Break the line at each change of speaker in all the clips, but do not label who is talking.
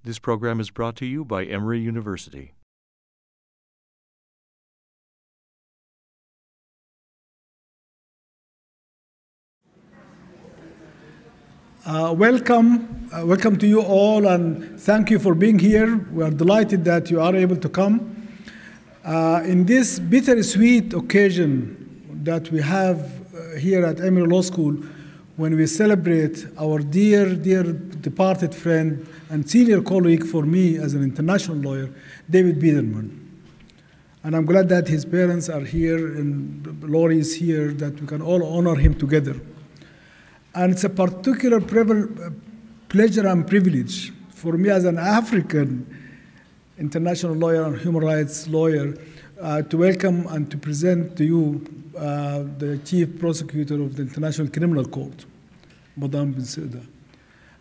This program is brought to you by Emory University.
Welcome to you all, and thank you for being here. We are delighted that you are able to come. In this bittersweet occasion that we have here at Emory Law School, when we celebrate our dear departed friend and senior colleague for me as an international lawyer, David Biderman. And I'm glad that his parents are here and Laurie is here, that we can all honor him together. And it's a particular pleasure and privilege for me as an African international lawyer and human rights lawyer to welcome and to present to you the Chief Prosecutor of the International Criminal Court, Madame Bensouda.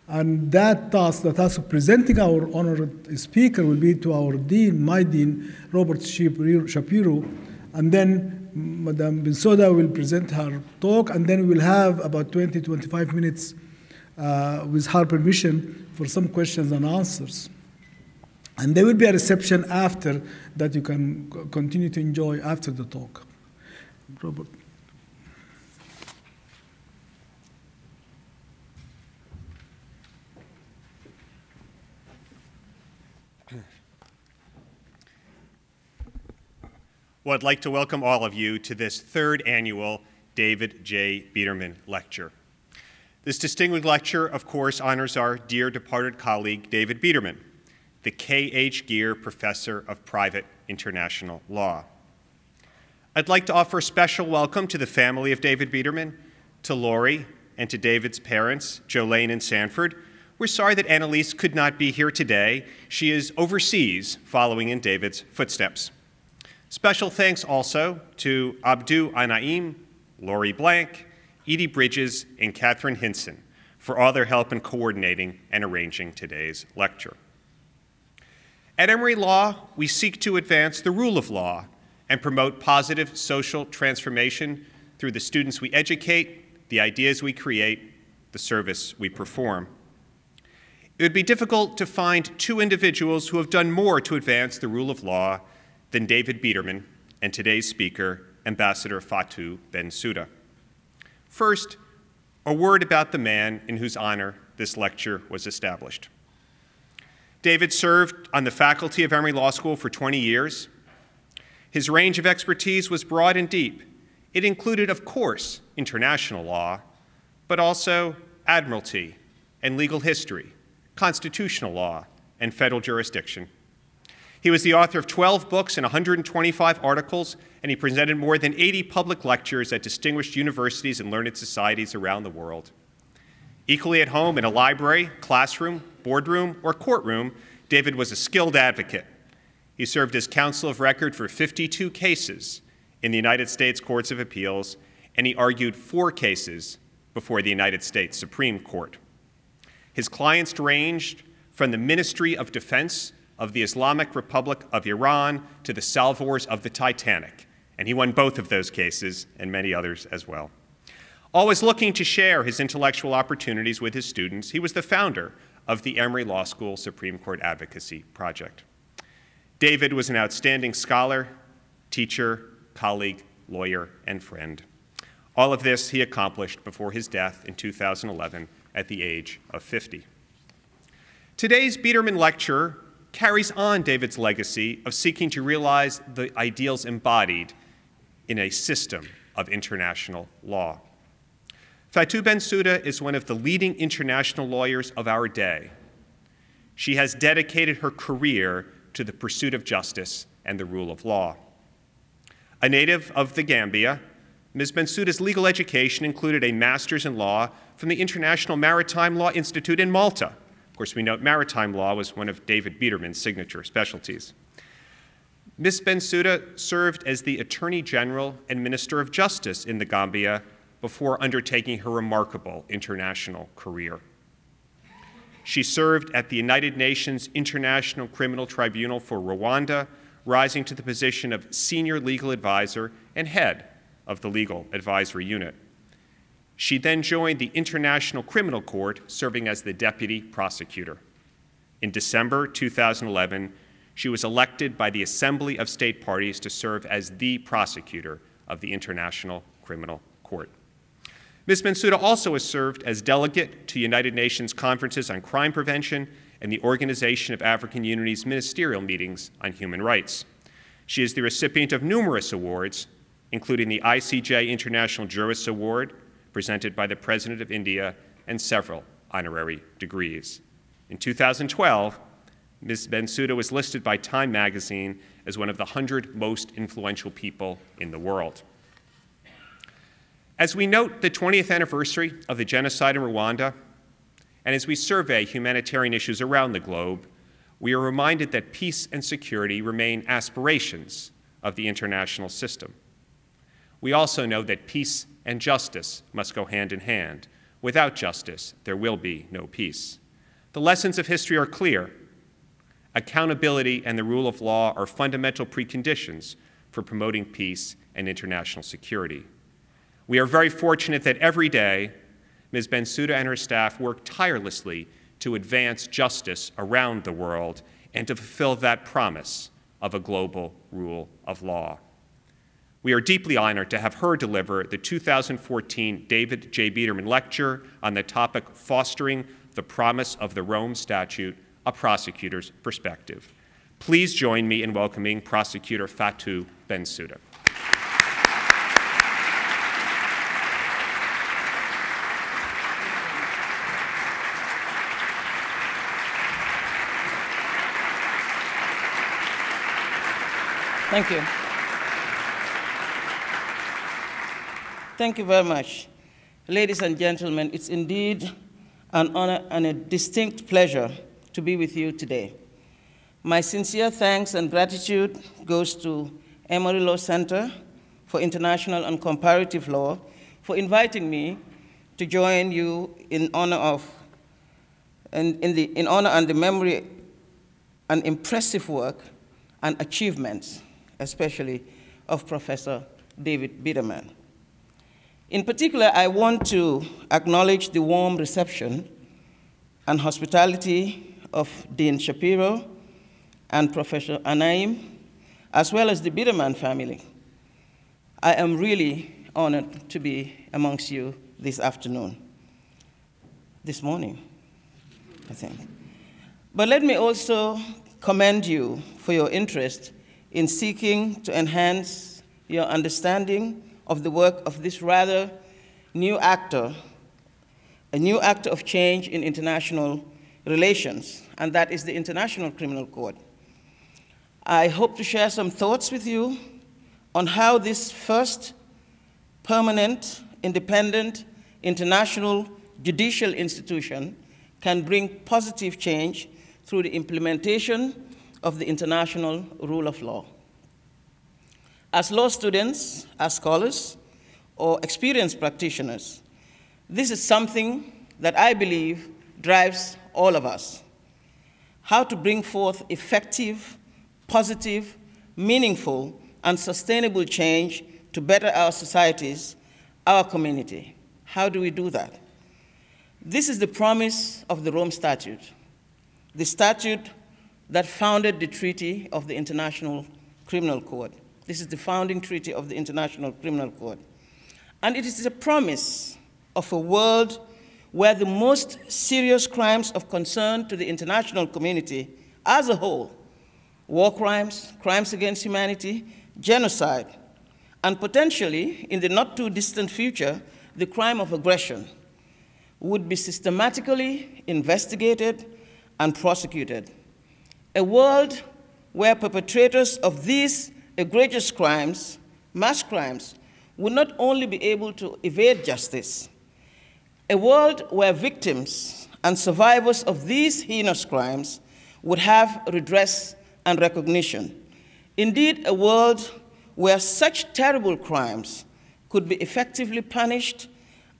And that task, the task of presenting our honored speaker, will be to our dean, my dean, Robert Shapiro, and then Madame Bensouda will present her talk, and then we'll have about 20-25 minutes with her permission for some questions and answers. And there will be a reception after that you can continue to enjoy after the talk. Robert.
Well, I'd like to welcome all of you to this third annual David J. Biderman Lecture. This distinguished lecture, of course, honors our dear departed colleague, David Biderman, the K.H. Geer Professor of Private International Law. I'd like to offer a special welcome to the family of David Biderman, to Laurie, and to David's parents, Jolene and Sanford. We're sorry that Annalise could not be here today. She is overseas following in David's footsteps. Special thanks also to Abdu Anaim, Laurie Blank, Edie Bridges, and Catherine Hinson for all their help in coordinating and arranging today's lecture. At Emory Law, we seek to advance the rule of law and promote positive social transformation through the students we educate, the ideas we create, the service we perform. It would be difficult to find two individuals who have done more to advance the rule of law than David Biderman and today's speaker, Ambassador Fatou Bensouda. First, a word about the man in whose honor this lecture was established. David served on the faculty of Emory Law School for 20 years. His range of expertise was broad and deep. It included, of course, international law, but also admiralty and legal history, constitutional law, and federal jurisdiction. He was the author of 12 books and 125 articles, and he presented more than 80 public lectures at distinguished universities and learned societies around the world. Equally at home in a library, classroom, boardroom, or courtroom, David was a skilled advocate. He served as counsel of record for 52 cases in the United States Courts of Appeals, and he argued 4 cases before the United States Supreme Court. His clients ranged from the Ministry of Defense of the Islamic Republic of Iran to the salvors of the Titanic, and he won both of those cases and many others as well. Always looking to share his intellectual opportunities with his students, he was the founder of the Emory Law School Supreme Court Advocacy Project. David was an outstanding scholar, teacher, colleague, lawyer, and friend. All of this he accomplished before his death in 2011 at the age of 50. Today's Biderman Lecture carries on David's legacy of seeking to realize the ideals embodied in a system of international law. Fatou Bensouda is one of the leading international lawyers of our day. She has dedicated her career to the pursuit of justice and the rule of law. A native of the Gambia, Ms. Bensouda's legal education included a master's in law from the International Maritime Law Institute in Malta. Of course, we know maritime law was one of David Biderman's signature specialties. Ms. Bensouda served as the Attorney General and Minister of Justice in the Gambia before undertaking her remarkable international career. She served at the United Nations International Criminal Tribunal for Rwanda, rising to the position of Senior Legal Advisor and head of the Legal Advisory Unit. She then joined the International Criminal Court, serving as the Deputy Prosecutor. In December 2011, she was elected by the Assembly of State Parties to serve as the prosecutor of the International Criminal Court. Ms. Bensouda also has served as delegate to United Nations conferences on crime prevention and the Organization of African Unity's ministerial meetings on human rights. She is the recipient of numerous awards, including the ICJ International Jurist Award, presented by the President of India, and several honorary degrees. In 2012, Ms. Bensouda was listed by Time magazine as one of the 100 most influential people in the world. As we note the 20th anniversary of the genocide in Rwanda, and as we survey humanitarian issues around the globe, we are reminded that peace and security remain aspirations of the international system. We also know that peace and justice must go hand in hand. Without justice, there will be no peace. The lessons of history are clear. Accountability and the rule of law are fundamental preconditions for promoting peace and international security. We are very fortunate that every day, Ms. Bensouda and her staff work tirelessly to advance justice around the world and to fulfill that promise of a global rule of law. We are deeply honored to have her deliver the 2014 David J. Biederman Lecture on the topic Fostering the Promise of the Rome Statute, A Prosecutor's Perspective. Please join me in welcoming Prosecutor Fatou Bensouda.
Thank you. Thank you very much. Ladies and gentlemen, it's indeed an honor and a distinct pleasure to be with you today. My sincere thanks and gratitude goes to Emory Law Center for International and Comparative Law for inviting me to join you in honor of in honor and the memory and impressive work and achievements, especially of Professor David Biederman. In particular, I want to acknowledge the warm reception and hospitality of Dean Shapiro and Professor Anaim, as well as the Biederman family. I am really honored to be amongst you this morning, I think. But let me also commend you for your interest in seeking to enhance your understanding of the work of this rather new actor, a new actor of change in international relations, and that is the International Criminal Court. I hope to share some thoughts with you on how this first permanent, independent, international judicial institution can bring positive change through the implementation of the international rule of law. As law students, as scholars, or experienced practitioners, this is something that I believe drives all of us. How to bring forth effective, positive, meaningful, and sustainable change to better our societies, our community. How do we do that? This is the promise of the Rome Statute, the statute that founded the Treaty of the International Criminal Court. This is the founding treaty of the International Criminal Court. And it is a promise of a world where the most serious crimes of concern to the international community as a whole, war crimes, crimes against humanity, genocide, and potentially, in the not too distant future, the crime of aggression, would be systematically investigated and prosecuted. A world where perpetrators of these egregious crimes, mass crimes, would not only be able to evade justice, a world where victims and survivors of these heinous crimes would have redress and recognition. Indeed, a world where such terrible crimes could be effectively punished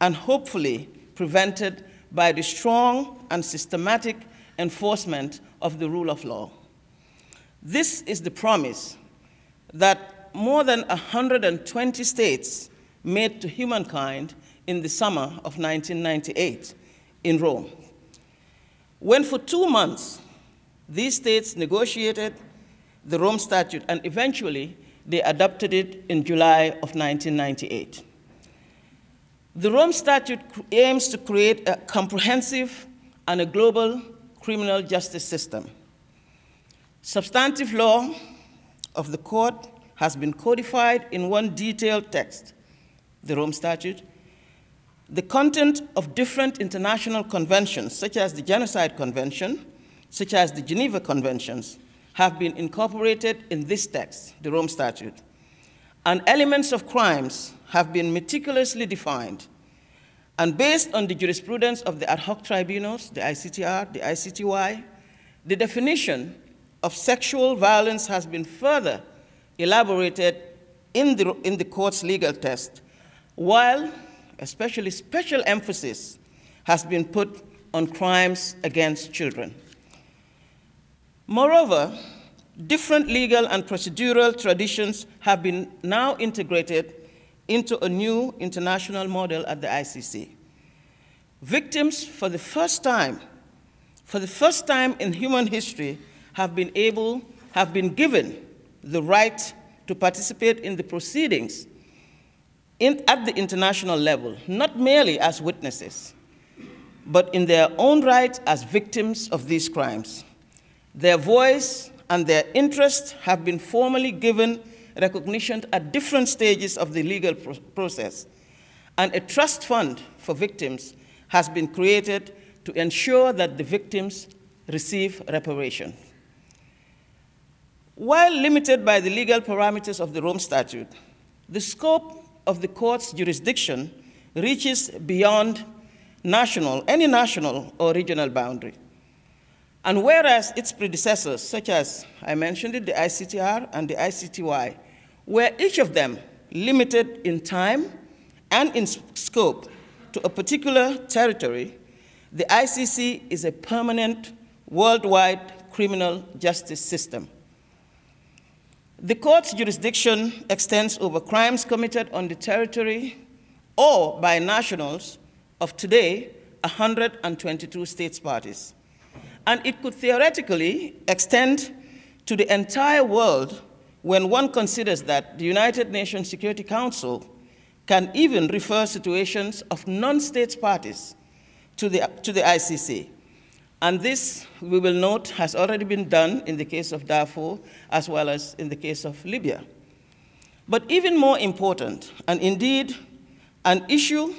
and hopefully prevented by the strong and systematic enforcement of the rule of law. This is the promise that more than 120 states made to humankind in the summer of 1998 in Rome. When for 2 months, these states negotiated the Rome Statute, and eventually they adopted it in July of 1998. The Rome Statute aims to create a comprehensive and a global criminal justice system. Substantive law of the court has been codified in one detailed text, the Rome Statute. The content of different international conventions, such as the Genocide Convention, such as the Geneva Conventions, have been incorporated in this text, the Rome Statute. And elements of crimes have been meticulously defined. And based on the jurisprudence of the ad hoc tribunals, the ICTR, the ICTY, the definition of sexual violence has been further elaborated in the court's legal text, while especially special emphasis has been put on crimes against children. Moreover, different legal and procedural traditions have been now integrated into a new international model at the ICC. Victims, for the first time in human history, have been given the right to participate in the proceedings at the international level, not merely as witnesses, but in their own right as victims of these crimes. Their voice and their interest have been formally given recognition at different stages of the legal process, and a trust fund for victims has been created to ensure that the victims receive reparation. While limited by the legal parameters of the Rome Statute, the scope of the court's jurisdiction reaches beyond any national or regional boundary. And whereas its predecessors, such as I mentioned it, the ICTR and the ICTY, were each of them limited in time and in scope to a particular territory, the ICC is a permanent worldwide criminal justice system. The court's jurisdiction extends over crimes committed on the territory or by nationals of today 122 states parties. And it could theoretically extend to the entire world when one considers that the United Nations Security Council can even refer situations of non-state parties to the ICC. And this, we will note, has already been done in the case of Darfur as well as in the case of Libya. But even more important, and indeed an issue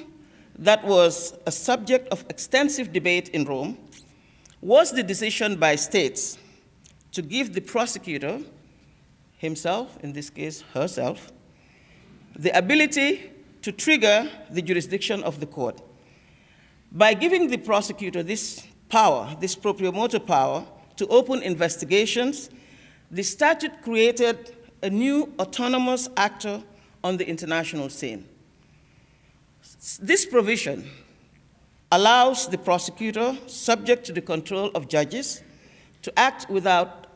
that was a subject of extensive debate in Rome, was the decision by states to give the prosecutor himself, in this case herself, the ability to trigger the jurisdiction of the court. By giving the prosecutor this power, this propriomotor power, to open investigations, the statute created a new autonomous actor on the international scene. This provision allows the prosecutor, subject to the control of judges, to act without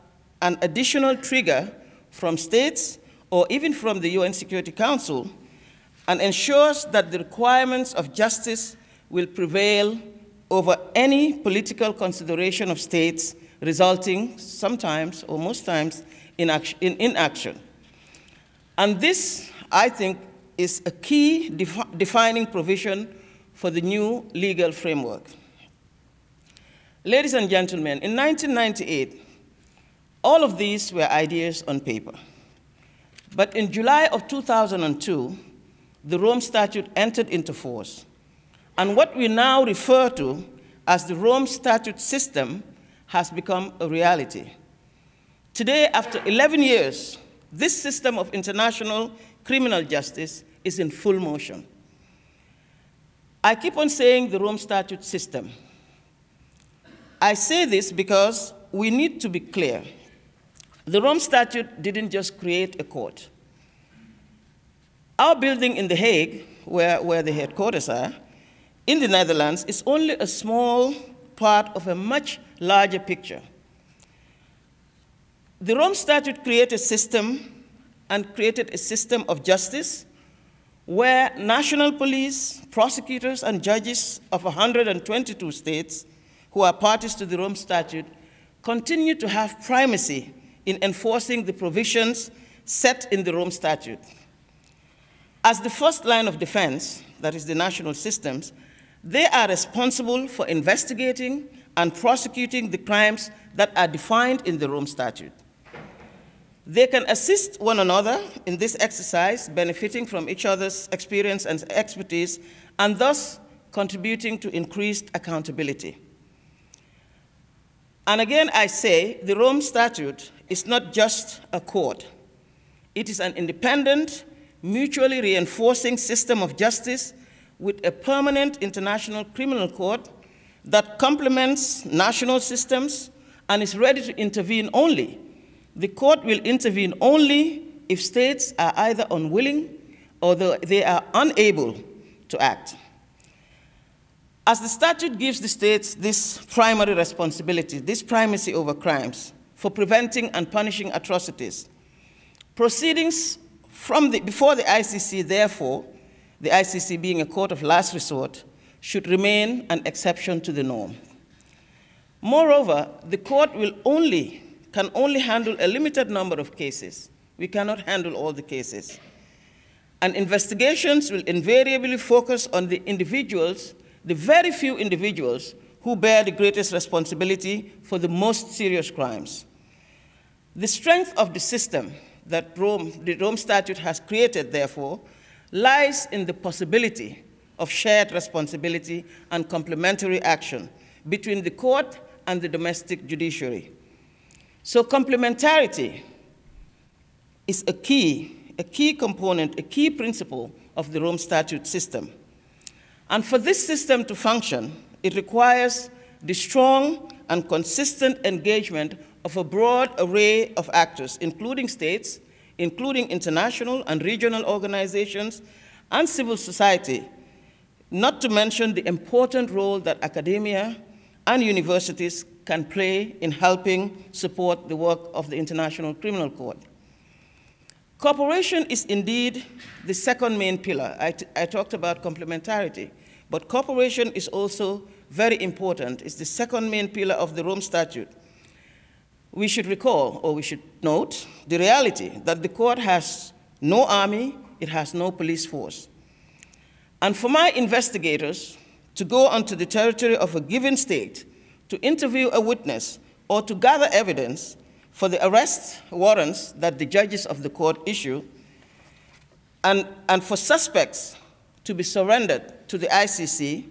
an additional trigger from states or even from the UN Security Council, and ensures that the requirements of justice will prevail over any political consideration of states, resulting sometimes or most times in inaction. And this, I think, is a key defining provision for the new legal framework. Ladies and gentlemen, in 1998, all of these were ideas on paper. But in July of 2002, the Rome Statute entered into force. And what we now refer to as the Rome Statute system has become a reality. Today, after 11 years, this system of international criminal justice is in full motion. I keep on saying the Rome Statute system. I say this because we need to be clear. The Rome Statute didn't just create a court. Our building in The Hague, where the headquarters are, in the Netherlands, is only a small part of a much larger picture. The Rome Statute created a system of justice where national police, prosecutors, and judges of 122 states who are parties to the Rome Statute continue to have primacy in enforcing the provisions set in the Rome Statute. As the first line of defense, that is the national systems, they are responsible for investigating and prosecuting the crimes that are defined in the Rome Statute. They can assist one another in this exercise, benefiting from each other's experience and expertise, and thus contributing to increased accountability. And again, I say, the Rome Statute is not just a code. It is an independent, mutually reinforcing system of justice with a permanent international criminal court that complements national systems and is ready to intervene only. The court will intervene only if states are either unwilling or they are unable to act. As the statute gives the states this primary responsibility, this primacy over crimes for preventing and punishing atrocities, proceedings before the ICC, therefore, the ICC being a court of last resort, should remain an exception to the norm. Moreover, the court can only handle a limited number of cases. We cannot handle all the cases. And investigations will invariably focus on the individuals, the very few individuals who bear the greatest responsibility for the most serious crimes. The strength of the system that the Rome Statute has created, therefore, lies in the possibility of shared responsibility and complementary action between the court and the domestic judiciary. So complementarity is a key component, a key principle of the Rome Statute system. And for this system to function, it requires the strong and consistent engagement of a broad array of actors, including states, including international and regional organizations, and civil society, not to mention the important role that academia and universities can play in helping support the work of the International Criminal Court. Cooperation is indeed the second main pillar. I talked about complementarity, but cooperation is also very important. It's the second main pillar of the Rome Statute. We should recall, or we should note, the reality that the court has no army, it has no police force. And for my investigators to go onto the territory of a given state to interview a witness or to gather evidence for the arrest warrants that the judges of the court issue, and for suspects to be surrendered to the ICC,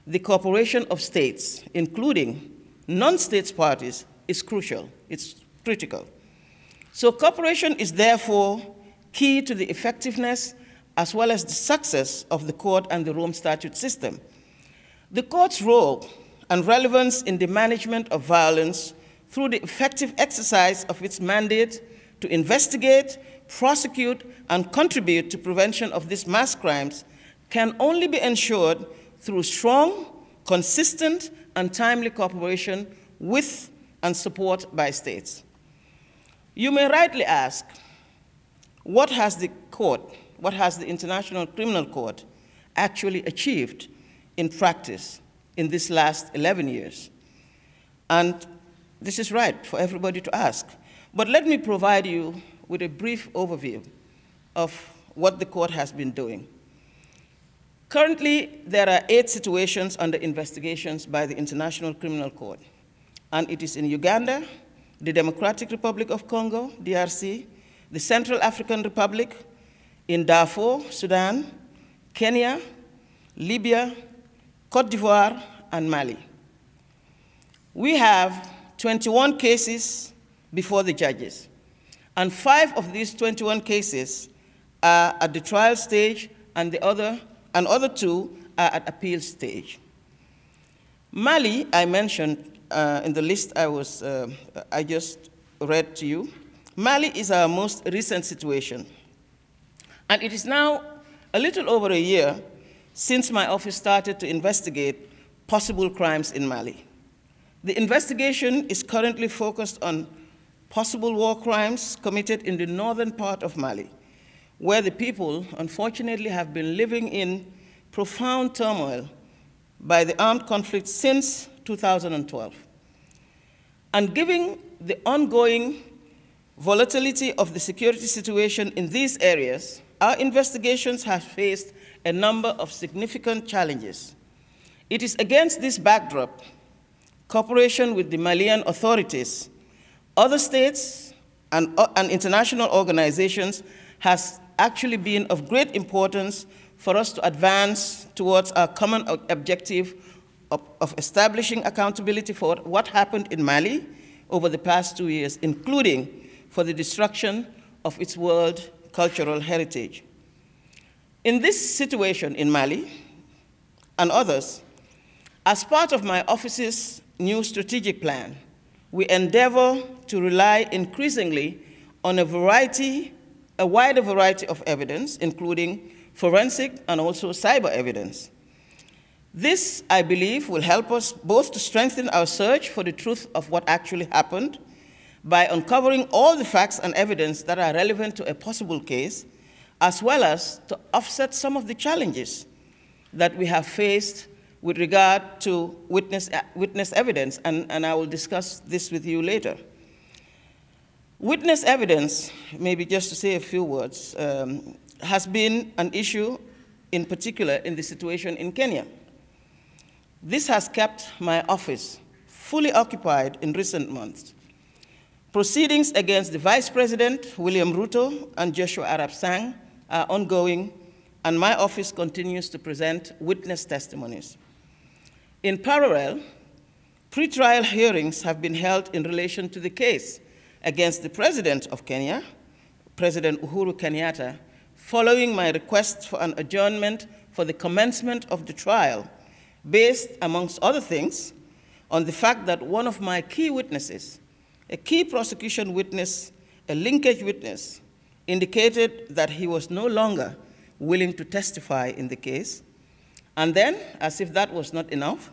the cooperation of states, including non-state parties, is crucial. It's critical. So cooperation is therefore key to the effectiveness as well as the success of the court and the Rome Statute system. The court's role and relevance in the management of violence through the effective exercise of its mandate to investigate, prosecute, and contribute to prevention of these mass crimes can only be ensured through strong, consistent, and timely cooperation with and support by states. You may rightly ask, what has the International Criminal Court actually achieved in practice in this last 11 years? And this is right for everybody to ask. But let me provide you with a brief overview of what the court has been doing. Currently, there are 8 situations under investigations by the International Criminal Court. And it is in Uganda, the Democratic Republic of Congo, DRC, the Central African Republic, in Darfur, Sudan, Kenya, Libya, Cote d'Ivoire, and Mali. We have 21 cases before the judges, and 5 of these 21 cases are at the trial stage, and other 2 are at appeal stage. Mali, I mentioned in the list I just read to you. Mali is our most recent situation, and it is now a little over a year since my office started to investigate possible crimes in Mali. The investigation is currently focused on possible war crimes committed in the northern part of Mali, where the people, unfortunately, have been living in profound turmoil by the armed conflict since 2012. And given the ongoing volatility of the security situation in these areas, our investigations have faced a number of significant challenges. It is against this backdrop, cooperation with the Malian authorities, other states, and international organizations has actually been of great importance for us to advance towards our common objective of establishing accountability for what happened in Mali over the past 2 years, including for the destruction of its world cultural heritage. In this situation in Mali and others, as part of my office's new strategic plan, we endeavor to rely increasingly on a wider variety of evidence, including forensic and also cyber evidence. This, I believe, will help us both to strengthen our search for the truth of what actually happened by uncovering all the facts and evidence that are relevant to a possible case, as well as to offset some of the challenges that we have faced with regard to witness evidence, and I will discuss this with you later. Witness evidence, maybe just to say a few words, has been an issue in particular in the situation in Kenya. This has kept my office fully occupied in recent months. Proceedings against the Vice President, William Ruto, and Joshua Arap Sang are ongoing, and my office continues to present witness testimonies. In parallel, pre-trial hearings have been held in relation to the case against the President of Kenya, President Uhuru Kenyatta, following my request for an adjournment for the commencement of the trial, based, amongst other things, on the fact that one of my key witnesses, a key prosecution witness, a linkage witness, indicated that he was no longer willing to testify in the case. And then, as if that was not enough,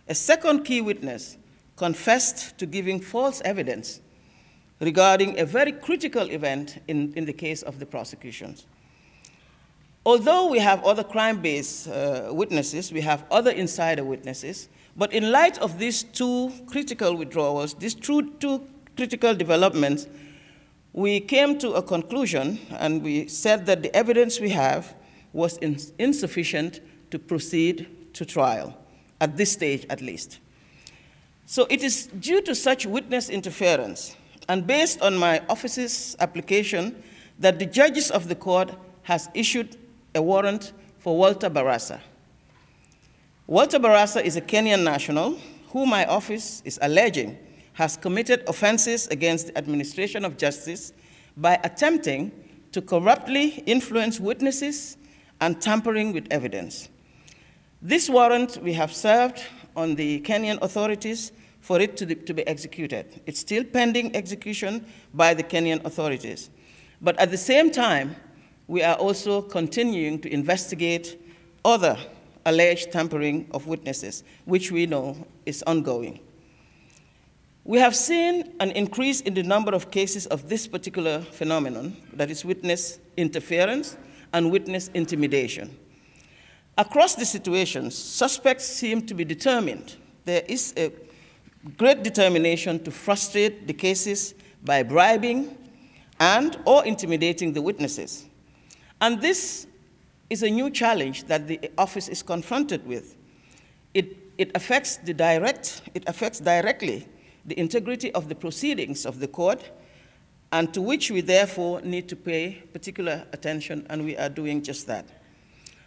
a second key witness confessed to giving false evidence regarding a very critical event in the case of the prosecutions. Although we have other crime-based witnesses, we have other insider witnesses, but in light of these two critical withdrawals, these two critical developments, we came to a conclusion, and we said that the evidence we have was insufficient to proceed to trial, at this stage at least. So it is due to such witness interference, and based on my office's application, that the judges of the court has issued a warrant for Walter Barasa. Walter Barasa is a Kenyan national who my office is alleging has committed offenses against the administration of justice by attempting to corruptly influence witnesses and tampering with evidence. This warrant we have served on the Kenyan authorities for it to be executed. It's still pending execution by the Kenyan authorities. But at the same time, we are also continuing to investigate other alleged tampering of witnesses, which we know is ongoing. We have seen an increase in the number of cases of this particular phenomenon, that is witness interference and witness intimidation. Across the situations, suspects seem to be determined. There is a great determination to frustrate the cases by bribing and or intimidating the witnesses. And this is a new challenge that the office is confronted with. It affects directly the integrity of the proceedings of the court, and to which we therefore need to pay particular attention, and we are doing just that.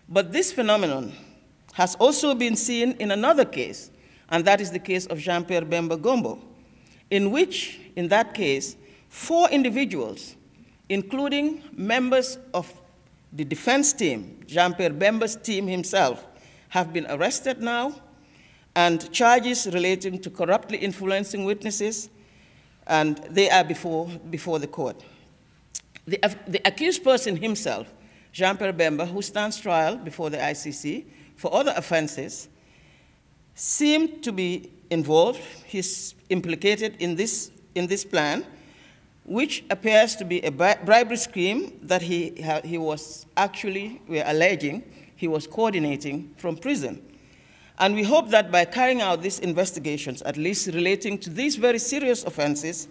But this phenomenon has also been seen in another case, and that is the case of Jean-Pierre Bemba Gombo, in which, in that case, 4 individuals, including members of the defense team, Jean-Pierre Bemba's team himself, have been arrested now, and charges relating to corruptly influencing witnesses, and they are before the court. The accused person himself, Jean-Pierre Bemba, who stands trial before the ICC for other offenses, seemed to be involved. He's implicated in this plan, which appears to be a bribery scheme that he was actually, we're alleging, he was coordinating from prison. And we hope that by carrying out these investigations, at least relating to these very serious offenses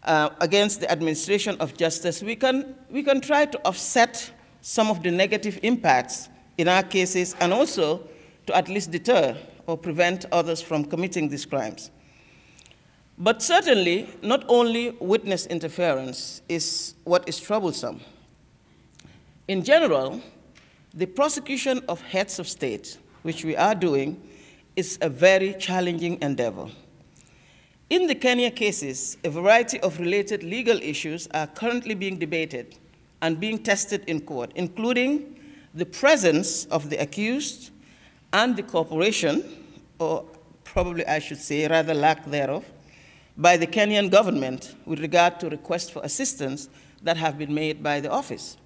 against the administration of justice, we can try to offset some of the negative impacts in our cases and also to at least deter or prevent others from committing these crimes. But certainly, not only witness interference is what is troublesome. In general, the prosecution of heads of state, which we are doing, is a very challenging endeavor. In the Kenya cases, a variety of related legal issues are currently being debated and being tested in court, including the presence of the accused and the cooperation, or probably I should say rather lack thereof, by the Kenyan government with regard to requests for assistance that have been made by the office.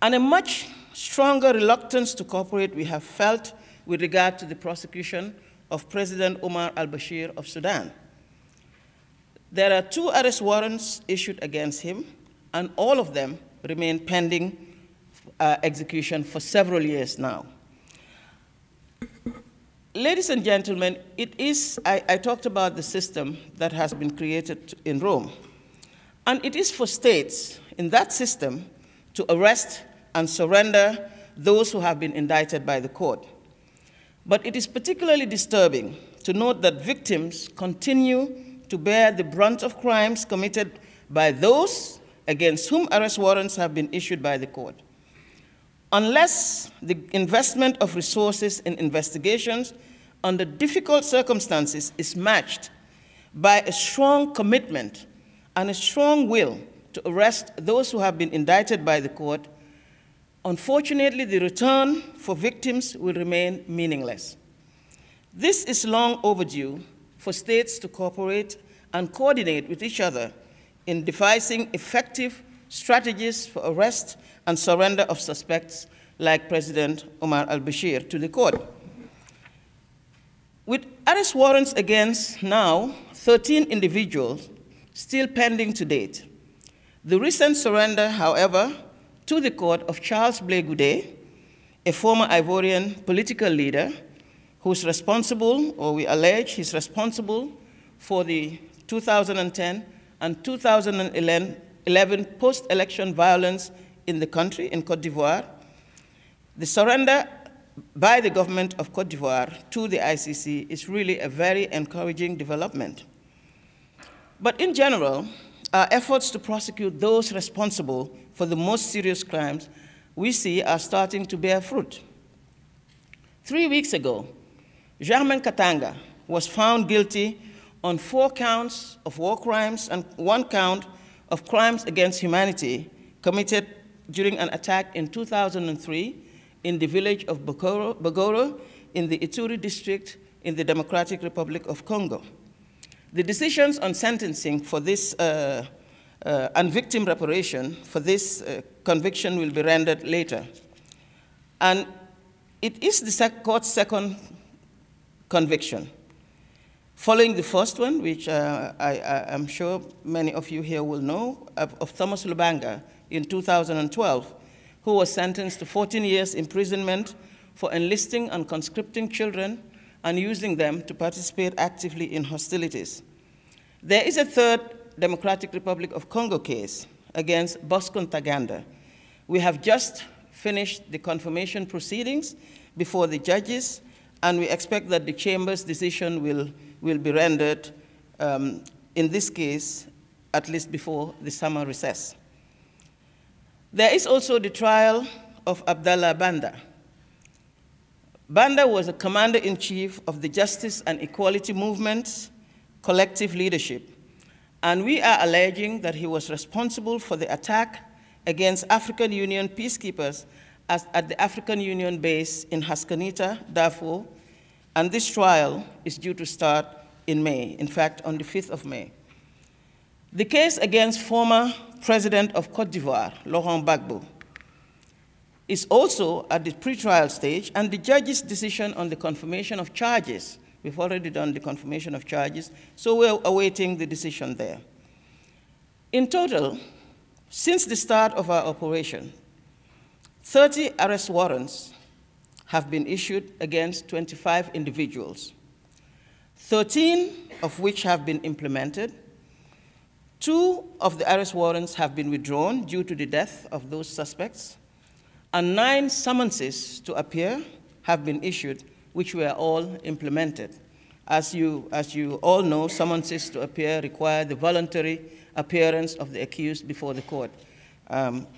And a much stronger reluctance to cooperate we have felt with regard to the prosecution of President Omar al-Bashir of Sudan. There are 2 arrest warrants issued against him, and all of them remain pending execution for several years now. Ladies and gentlemen, I talked about the system that has been created in Rome. And it is for states in that system to arrest and surrender those who have been indicted by the court. But it is particularly disturbing to note that victims continue to bear the brunt of crimes committed by those against whom arrest warrants have been issued by the court. Unless the investment of resources in investigations under difficult circumstances is matched by a strong commitment and a strong will to arrest those who have been indicted by the court, unfortunately, the return for victims will remain meaningless. This is long overdue for states to cooperate and coordinate with each other in devising effective strategies for arrest and surrender of suspects like President Omar al-Bashir to the court. With arrest warrants against now 13 individuals still pending to date, the recent surrender, however, to the court of Charles Blé Goudé, a former Ivorian political leader who's responsible, or we allege he's responsible, for the 2010 and 2011 post-election violence in the country, in Côte d'Ivoire. The surrender by the government of Côte d'Ivoire to the ICC is really a very encouraging development. But in general, our efforts to prosecute those responsible for the most serious crimes we see are starting to bear fruit. 3 weeks ago, Germain Katanga was found guilty on 4 counts of war crimes and 1 count of crimes against humanity committed during an attack in 2003 in the village of Bagoro in the Ituri district in the Democratic Republic of Congo. The decisions on sentencing for this and victim reparation for this conviction will be rendered later. And it is the court's second conviction. Following the first one, which I'm sure many of you here will know, of Thomas Lubanga in 2012, who was sentenced to 14 years imprisonment for enlisting and conscripting children and using them to participate actively in hostilities. There is a third Democratic Republic of Congo case against Bosco Ntaganda. We have just finished the confirmation proceedings before the judges, and we expect that the Chamber's decision will be rendered, in this case, at least before the summer recess. There is also the trial of Abdullah Banda. Banda was a commander-in-chief of the Justice and Equality Movement's collective leadership, and we are alleging that he was responsible for the attack against African Union peacekeepers at the African Union base in Haskanita, Darfur, and this trial is due to start in May, in fact, on the 5th of May. The case against former President of Côte d'Ivoire, Laurent Gbagbo, is also at the pretrial stage, and the judge's decision on the confirmation of charges, we've already done the confirmation of charges, so we're awaiting the decision there. In total, since the start of our operation, 30 arrest warrants have been issued against 25 individuals, 13 of which have been implemented. 2 of the arrest warrants have been withdrawn due to the death of those suspects, and 9 summonses to appear have been issued, which were all implemented. As you all know, summonses to appear require the voluntary appearance of the accused before the court,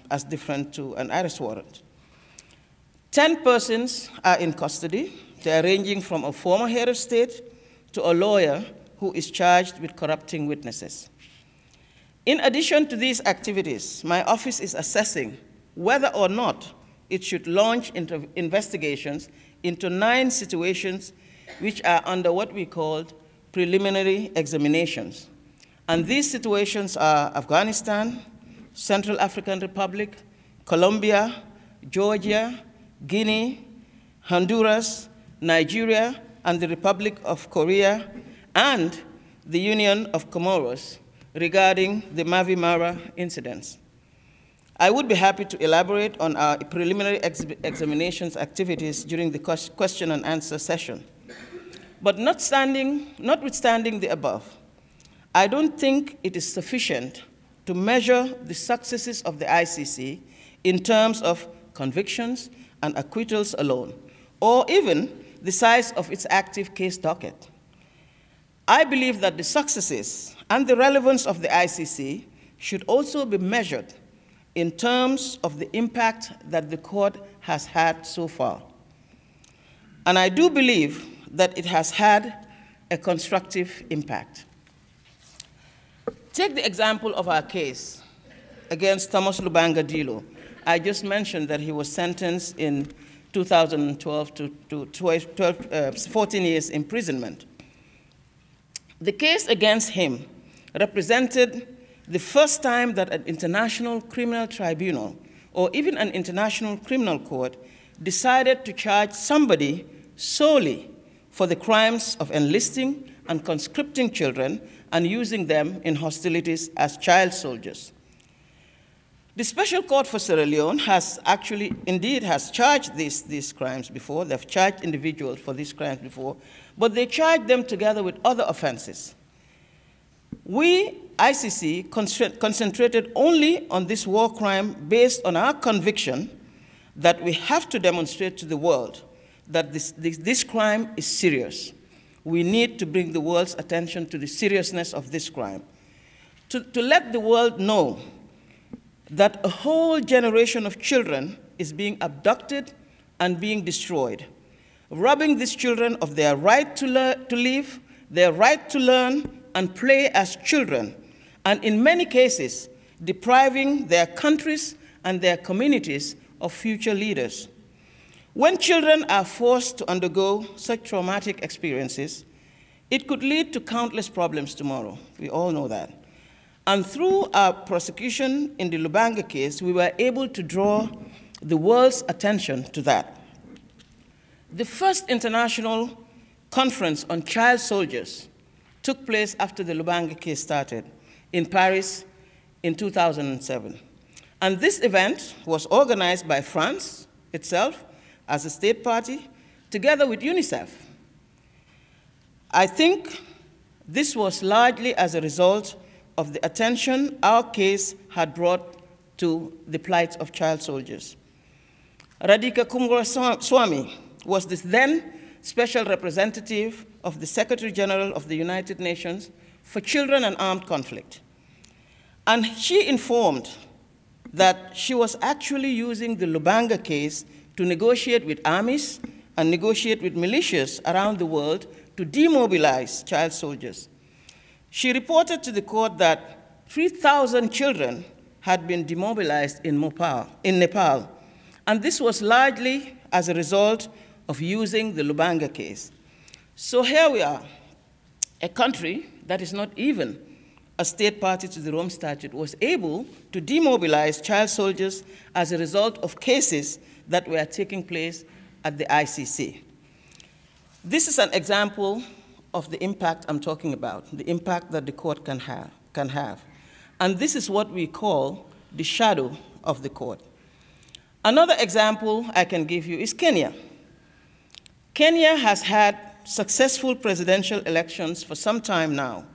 as different to an arrest warrant. 10 persons are in custody. They are ranging from a former head of state to a lawyer who is charged with corrupting witnesses. In addition to these activities, my office is assessing whether or not it should launch investigations into 9 situations which are under what we call preliminary examinations. And these situations are Afghanistan, Central African Republic, Colombia, Georgia, Guinea, Honduras, Nigeria, and the Republic of Korea, and the Union of Comoros regarding the Mavi Mara incidents. I would be happy to elaborate on our preliminary examinations activities during the question and answer session. But notwithstanding the above, I don't think it is sufficient to measure the successes of the ICC in terms of convictions and acquittals alone, or even the size of its active case docket. I believe that the successes and the relevance of the ICC should also be measured in terms of the impact that the court has had so far. And I do believe that it has had a constructive impact. Take the example of our case against Thomas Lubanga Dilo. I just mentioned that he was sentenced in 2012 to 14 years imprisonment. The case against him represented the first time that an international criminal tribunal, or even an international criminal court, decided to charge somebody solely for the crimes of enlisting and conscripting children and using them in hostilities as child soldiers. The Special Court for Sierra Leone has actually, indeed, has charged these crimes before. They've charged individuals for these crimes before, but they charged them together with other offenses. We, ICC, concentrated only on this war crime based on our conviction that we have to demonstrate to the world that this crime is serious. We need to bring the world's attention to the seriousness of this crime. To let the world know that a whole generation of children is being abducted and being destroyed, robbing these children of their right to live, their right to learn and play as children, and in many cases, depriving their countries and their communities of future leaders. When children are forced to undergo such traumatic experiences, it could lead to countless problems tomorrow. We all know that. And through our prosecution in the Lubanga case, we were able to draw the world's attention to that. The first international conference on child soldiers took place after the Lubanga case started in Paris in 2007. And this event was organized by France itself as a state party, together with UNICEF. I think this was largely as a result of the attention our case had brought to the plight of child soldiers. Radhika Kumaraswamy was the then special representative of the Secretary General of the United Nations for Children and Armed Conflict. And she informed that she was actually using the Lubanga case to negotiate with armies and negotiate with militias around the world to demobilize child soldiers. She reported to the court that 3,000 children had been demobilized in Nepal, and this was largely as a result of using the Lubanga case. So here we are, a country that is not even a state party to the Rome Statute was able to demobilize child soldiers as a result of cases that were taking place at the ICC. This is an example of the impact I'm talking about, the impact that the court can have. And this is what we call the shadow of the court. Another example I can give you is Kenya. Kenya has had successful presidential elections for some time now,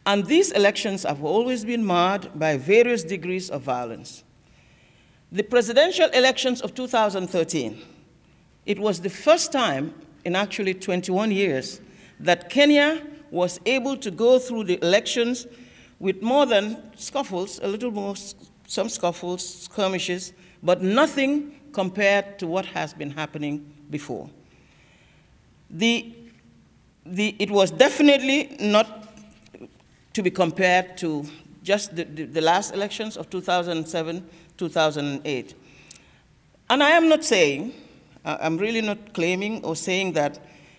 and these elections have always been marred by various degrees of violence. The presidential elections of 2013, it was the first time in actually 21 years that Kenya was able to go through the elections with more than scuffles, a little more, some scuffles, skirmishes, but nothing compared to what has been happening before. It was definitely not to be compared to just the last elections of 2007, 2008. And I am not saying, I'm really not claiming or saying that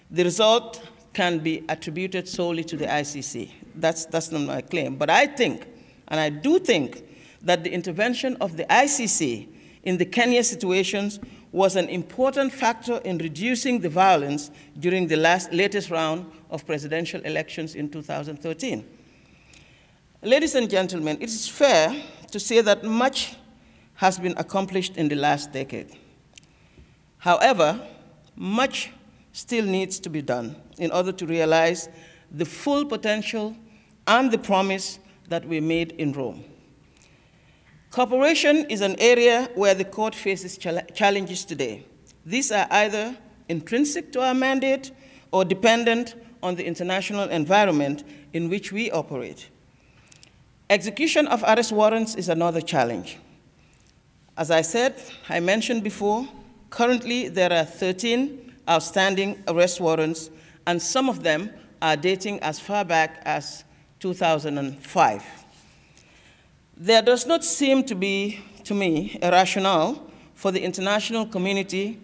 the result can be attributed solely to the ICC. That's not my claim. But I think, and I do think, that the intervention of the ICC in the Kenya situations was an important factor in reducing the violence during the latest round of presidential elections in 2013. Ladies and gentlemen, it is fair to say that much has been accomplished in the last decade. However, much still needs to be done in order to realize the full potential and the promise that we made in Rome. Cooperation is an area where the court faces challenges today. These are either intrinsic to our mandate or dependent on the international environment in which we operate. Execution of arrest warrants is another challenge. As I said, I mentioned before, currently there are 13 outstanding arrest warrants, and some of them are dating as far back as 2005. There does not seem to be, to me, a rationale for the international community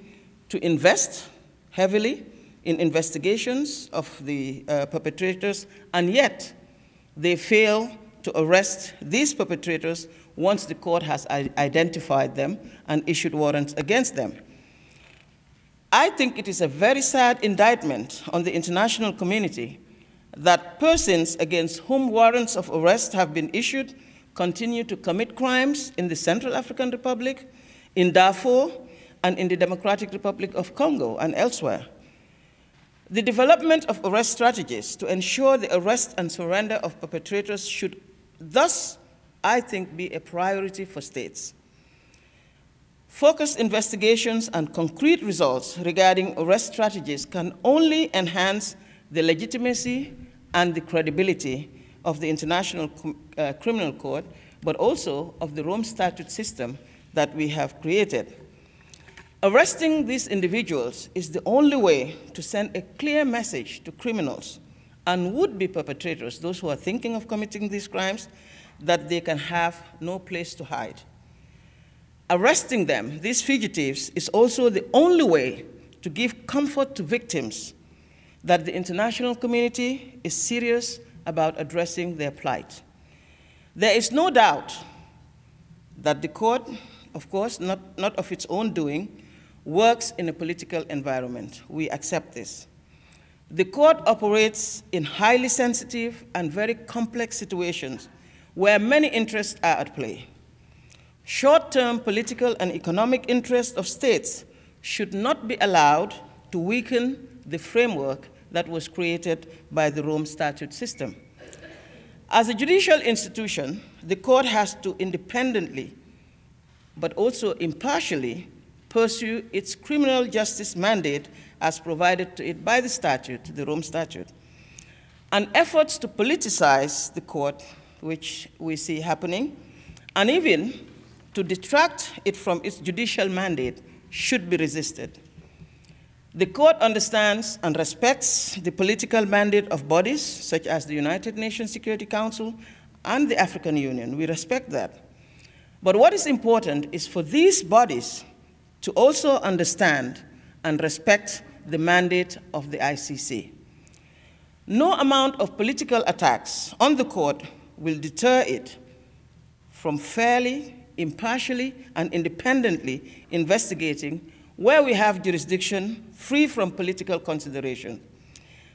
to invest heavily in investigations of the perpetrators, and yet they fail to arrest these perpetrators once the court has identified them and issued warrants against them. I think it is a very sad indictment on the international community that persons against whom warrants of arrest have been issued continue to commit crimes in the Central African Republic, in Darfur, and in the Democratic Republic of Congo and elsewhere. The development of arrest strategies to ensure the arrest and surrender of perpetrators should thus, I think, be a priority for states. Focused investigations and concrete results regarding arrest strategies can only enhance the legitimacy and the credibility of the International Criminal Court, but also of the Rome Statute system that we have created. Arresting these individuals is the only way to send a clear message to criminals and would-be perpetrators, those who are thinking of committing these crimes, that they can have no place to hide. Arresting them, these fugitives, is also the only way to give comfort to victims that the international community is serious about addressing their plight. There is no doubt that the court, of course, not of its own doing, works in a political environment. We accept this. The court operates in highly sensitive and very complex situations where many interests are at play. Short-term political and economic interests of states should not be allowed to weaken the framework that was created by the Rome Statute system. As a judicial institution, the court has to independently, but also impartially, pursue its criminal justice mandate as provided to it by the statute, the Rome Statute. And efforts to politicize the court, which we see happening, and even to detract it from its judicial mandate, should be resisted. The court understands and respects the political mandate of bodies such as the United Nations Security Council and the African Union. We respect that. But what is important is for these bodies to also understand and respect the mandate of the ICC. No amount of political attacks on the court will deter it from fairly, impartially, and independently investigating where we have jurisdiction free from political consideration,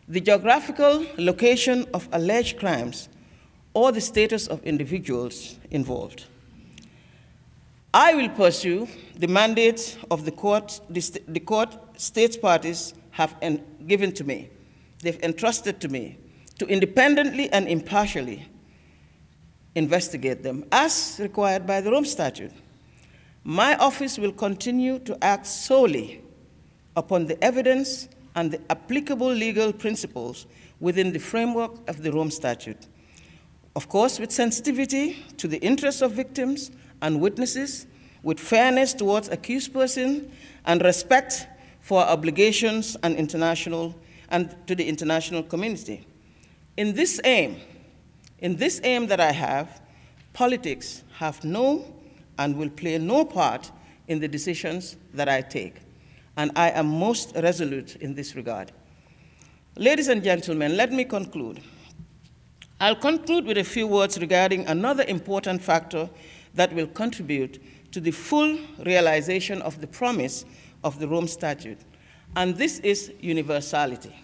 the geographical location of alleged crimes, or the status of individuals involved. I will pursue the mandate of the court states parties have given to me, they've entrusted to me, to independently and impartially investigate them as required by the Rome Statute. My office will continue to act solely upon the evidence and the applicable legal principles within the framework of the Rome Statute. Of course, with sensitivity to the interests of victims and witnesses, with fairness towards accused person, and respect for our obligations and to the international community. In this aim that I have, politics have no and will play no part in the decisions that I take. And I am most resolute in this regard. Ladies and gentlemen, let me conclude. I'll conclude with a few words regarding another important factor that will contribute to the full realization of the promise of the Rome Statute, and this is universality.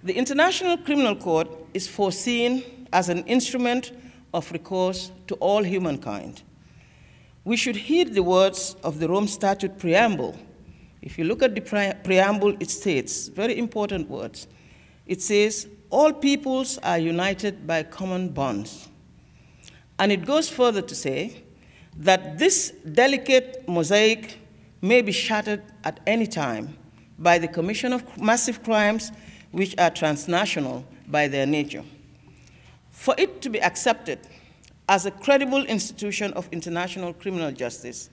The International Criminal Court is foreseen as an instrument of recourse to all humankind. We should heed the words of the Rome Statute preamble. If you look at the preamble, it states, very important words. It says, all peoples are united by common bonds. And it goes further to say that this delicate mosaic may be shattered at any time by the commission of massive crimes which are transnational by their nature. For it to be accepted as a credible institution of international criminal justice,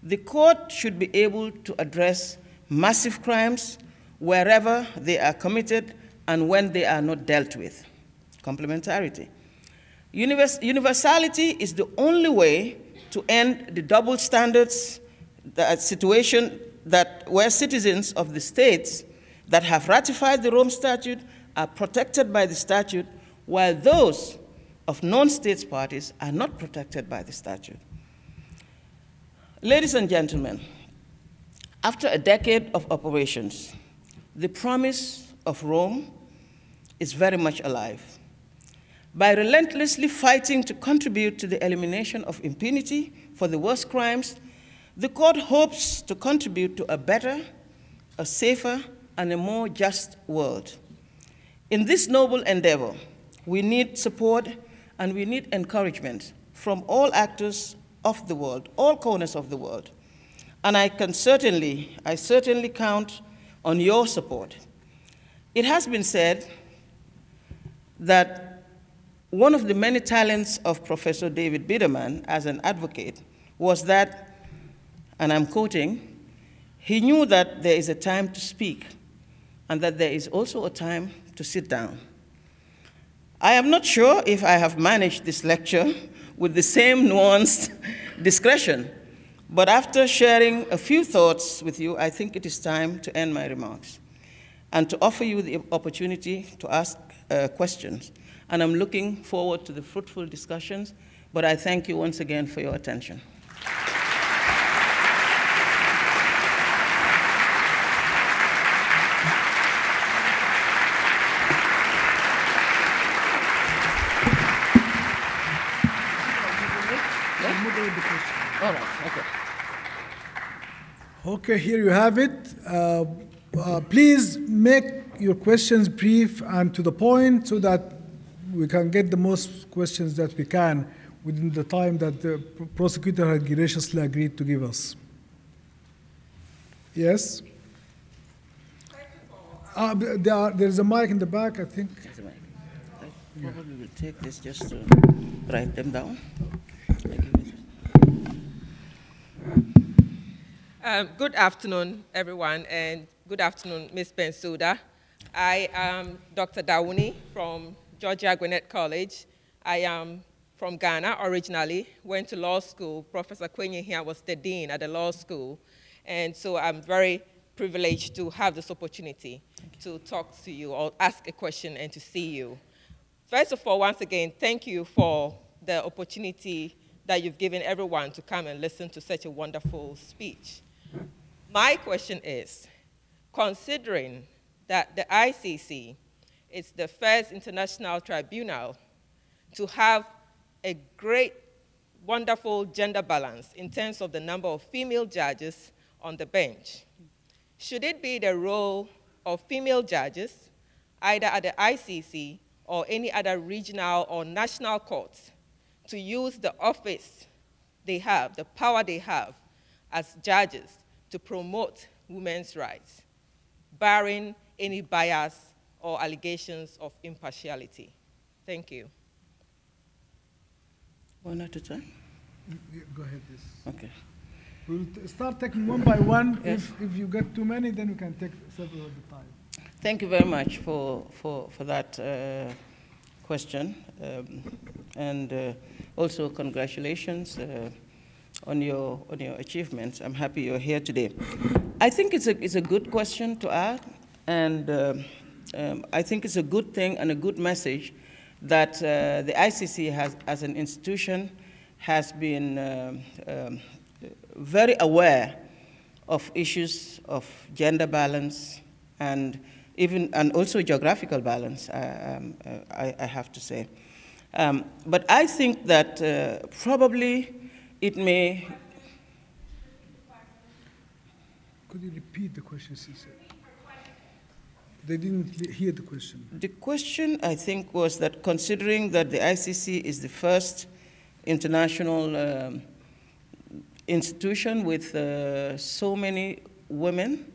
the court should be able to address massive crimes wherever they are committed and when they are not dealt with. Complementarity. Universality is the only way to end the double standards situation where citizens of the states that have ratified the Rome Statute are protected by the statute, while those of non-state parties are not protected by the statute. Ladies and gentlemen, after a decade of operations, the promise of Rome is very much alive. By relentlessly fighting to contribute to the elimination of impunity for the worst crimes, the court hopes to contribute to a better, a safer, and a more just world. In this noble endeavor, we need support and we need encouragement from all actors of the world, all corners of the world. And I certainly count on your support. It has been said that one of the many talents of Professor David Biderman as an advocate was that, and I'm quoting, he knew that there is a time to speak and that there is also a time to sit down. I am not sure if I have managed this lecture with the same nuanced discretion, but after sharing a few thoughts with you, I think it is time to end my remarks and to offer you the opportunity to ask questions. And I'm looking forward to the fruitful discussions, but I thank you once again for your attention. All right, okay.
Okay, here you have it. Please make your questions brief and to the point so that we can get the most questions that we can within the time that the prosecutor had graciously agreed to give us. Yes? There's a mic in the back, I think.
There's a mic. I probably will take this just to write them down.
Good afternoon, everyone, and good afternoon, Ms. Bensouda. I am Dr. Dawuni from Georgia Gwinnett College. I am from Ghana originally, went to law school. Professor Kwenye here was the dean at the law school, and so I'm very privileged to have this opportunity to talk to you or ask a question and to see you. First of all, once again, thank you for the opportunity that you've given everyone to come and listen to such a wonderful speech. My question is, considering that the ICC is the first international tribunal to have a great, wonderful gender balance in terms of the number of female judges on the bench, should it be the role of female judges, either at the ICC or any other regional or national courts, to use the office they have, the power they have as judges to promote women's rights, barring any bias or allegations of impartiality. Thank you.
One at a time?
Yeah, go ahead, yes.
Okay.
We'll start taking one by one.
Yes.
If you get too many, then we can take several at a time.
Thank you very much for that question. And also congratulations on your achievements. I'm happy you're here today. I think it's a good question to ask, and I think it's a good thing and a good message that the ICC as an institution has been very aware of issues of gender balance and also geographical balance, I have to say. But I think that probably it may.
Could you repeat the question, Cesar? They didn't hear the question.
The question, I think, was that considering that the ICC is the first international institution with so many women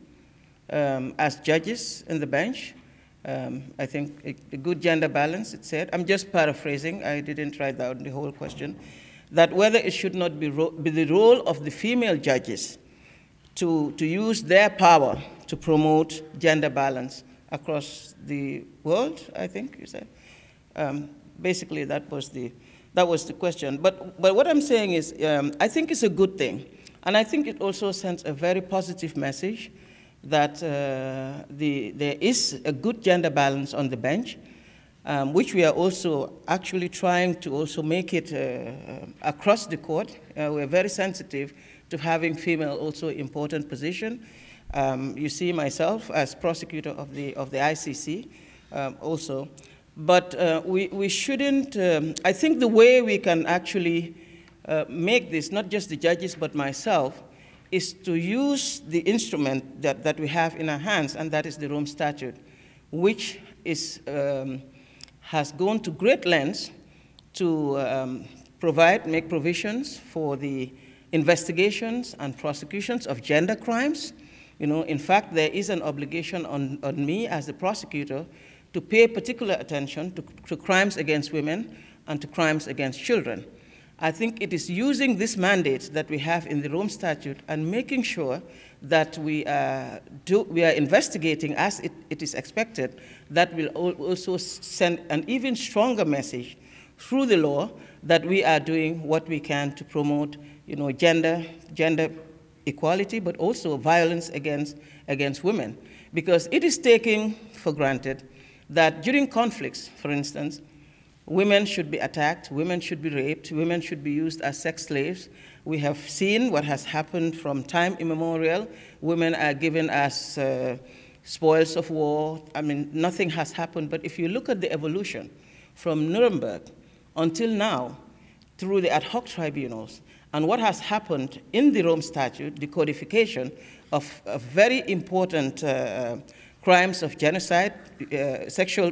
as judges in the bench, I think a good gender balance, it said. I'm just paraphrasing. I didn't write down the whole question. That whether it should not be the role of the female judges to use their power to promote gender balance across the world, I think you said. Basically, that was the question. But what I'm saying is, I think it's a good thing. And I think it also sends a very positive message that there is a good gender balance on the bench, which we are also actually trying to also make it across the court. We're very sensitive to having female also important position. You see myself as prosecutor of the ICC also. But we shouldn't, I think the way we can actually make this, not just the judges but myself, is to use the instrument that we have in our hands, and that is the Rome Statute, which has gone to great lengths to make provisions for the investigations and prosecutions of gender crimes. You know, in fact, there is an obligation on me as the prosecutor to pay particular attention to crimes against women and to crimes against children. I think it is using this mandate that we have in the Rome Statute and making sure that we are investigating as it is expected, that will also send an even stronger message through the law that we are doing what we can to promote, you know, gender equality, but also violence against women. Because it is taken for granted that during conflicts, for instance, women should be attacked, women should be raped, women should be used as sex slaves. We have seen what has happened from time immemorial. Women are given as spoils of war. I mean, nothing has happened. But if you look at the evolution from Nuremberg until now, through the ad hoc tribunals, and what has happened in the Rome Statute, the codification of very important crimes of genocide, sexual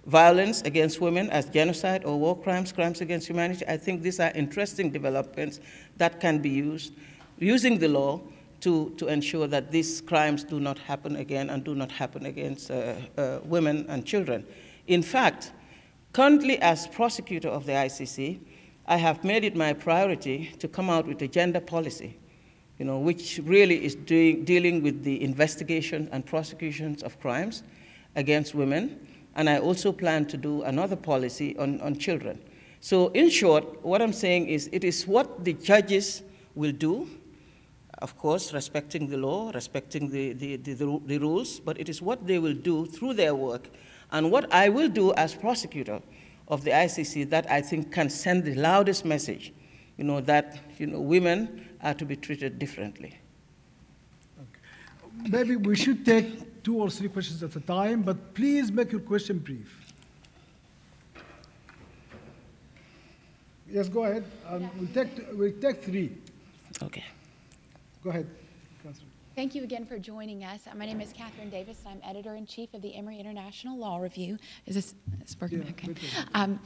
violence against women as genocide or war crimes, crimes against humanity. I think these are interesting developments that can be used, using the law to ensure that these crimes do not happen again and do not happen against women and children. In fact, currently as prosecutor of the ICC, I have made it my priority to come out with a gender policy, you know, which really is dealing with the investigation and prosecutions of crimes against women. And I also plan to do another policy on children. So in short, what I'm saying is it is what the judges will do, of course, respecting the law, respecting the rules, but it is what they will do through their work. And what I will do as prosecutor of the ICC that I think can send the loudest message, you know, that, you know, women are to be treated differently.
Okay. Maybe we should take 2 or 3 questions at a time, but please make your question brief. Yes, go ahead. We'll take 3.
Okay.
Go ahead, Councilor.
Thank you again for joining us. My name is Catherine Davis, and I'm editor-in-chief of the Emory International Law Review. Is this working?
Yeah,
okay.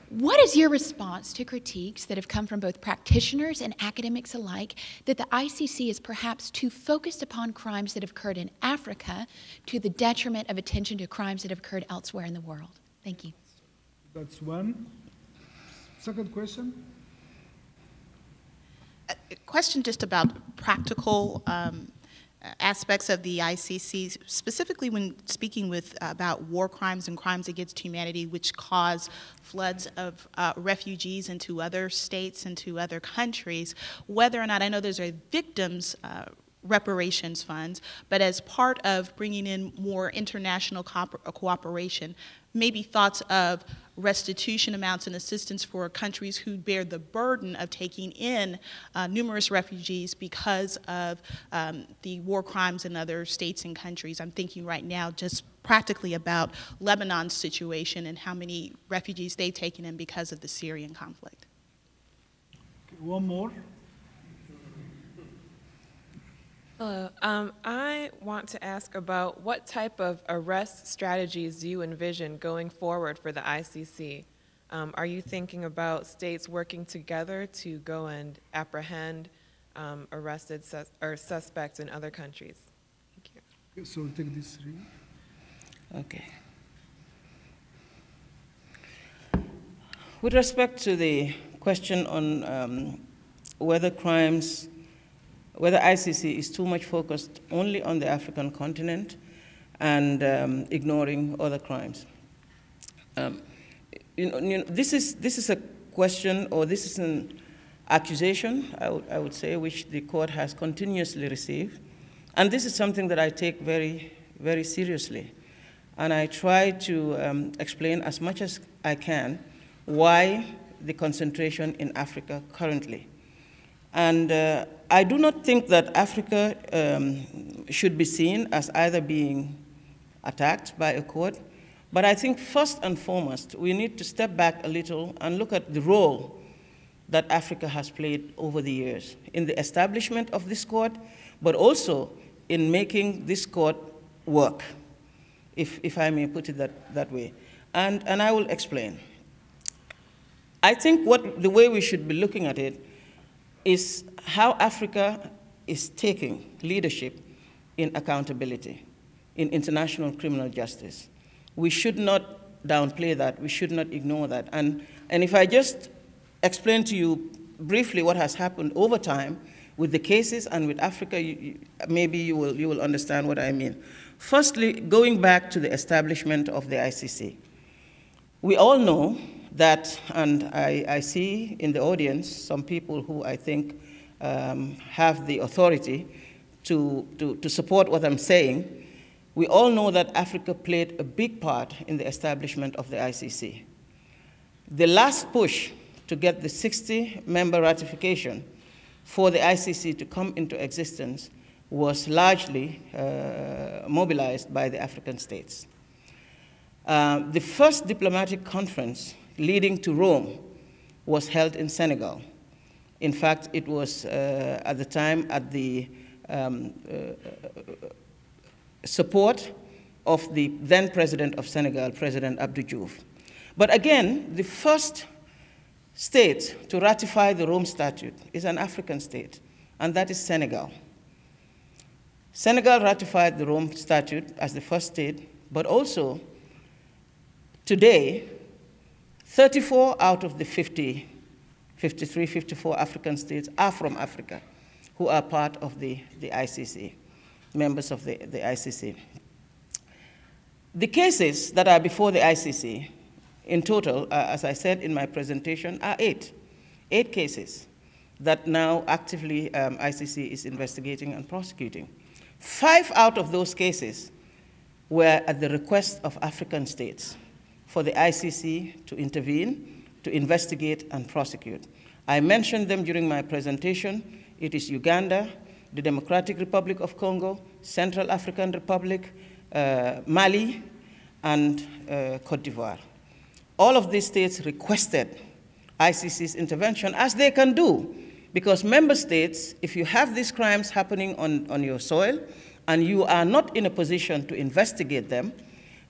What is your response to critiques that have come from both practitioners and academics alike that the ICC is perhaps too focused upon crimes that have occurred in Africa to the detriment of attention to crimes that have occurred elsewhere in the world? Thank you.
That's one. Second question?
A question just about practical aspects of the ICC, specifically when speaking about war crimes and crimes against humanity which cause floods of refugees into other states, into other countries, whether or not, I know there's a victims reparations funds, but as part of bringing in more international cooperation, maybe thoughts of restitution amounts and assistance for countries who bear the burden of taking in numerous refugees because of the war crimes in other states and countries. I'm thinking right now just practically about Lebanon's situation and how many refugees they've taken in because of the Syrian conflict.
One more.
Hello. I want to ask about what type of arrest strategies do you envision going forward for the ICC? Are you thinking about states working together to go and apprehend arrested suspects in other countries? Thank you.
Okay, so we'll take these three.
Okay. With respect to the question on whether ICC is too much focused only on the African continent and ignoring other crimes. This is a question, or this is an accusation, I would say, which the court has continuously received. And this is something that I take very, very seriously. And I try to explain as much as I can why the concentration in Africa currently. And I do not think that Africa should be seen as either being attacked by a court, but I think first and foremost, we need to step back a little and look at the role that Africa has played over the years in the establishment of this court, but also in making this court work, if I may put it that way. And I will explain. I think the way we should be looking at it is how Africa is taking leadership in accountability, in international criminal justice. We should not downplay that. We should not ignore that. And if I just explain to you briefly what has happened over time with the cases and with Africa, maybe you will understand what I mean. Firstly, going back to the establishment of the ICC. We all know that, and I see in the audience some people who I think have the authority to support what I'm saying. We all know that Africa played a big part in the establishment of the ICC. The last push to get the 60-member ratification for the ICC to come into existence was largely mobilized by the African states. The first diplomatic conference leading to Rome was held in Senegal. In fact, it was at the time at the support of the then president of Senegal, President Abdou Diouf. But again, the first state to ratify the Rome Statute is an African state, and that is Senegal. Senegal ratified the Rome Statute as the first state, but also today, 34 out of the 53, 54 African states are from Africa, who are part of the ICC, members of the ICC. The cases that are before the ICC, in total, as I said in my presentation, are 8 cases that now actively ICC is investigating and prosecuting. 5 out of those cases were at the request of African states for the ICC to intervene, to investigate and prosecute. I mentioned them during my presentation. It is Uganda, the Democratic Republic of Congo, Central African Republic, Mali, and Cote d'Ivoire. All of these states requested ICC's intervention, as they can do, Because member states, if you have these crimes happening on your soil and you are not in a position to investigate them,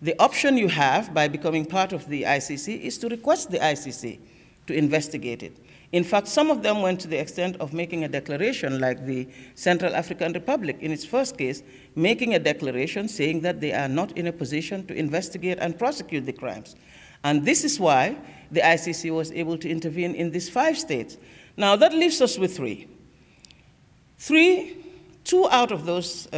the option you have by becoming part of the ICC is to request the ICC to investigate it. In fact, some of them went to the extent of making a declaration, like the Central African Republic, in its first case, making a declaration saying that they are not in a position to investigate and prosecute the crimes. And this is why the ICC was able to intervene in these 5 states. Now, that leaves us with 3. 2 out of those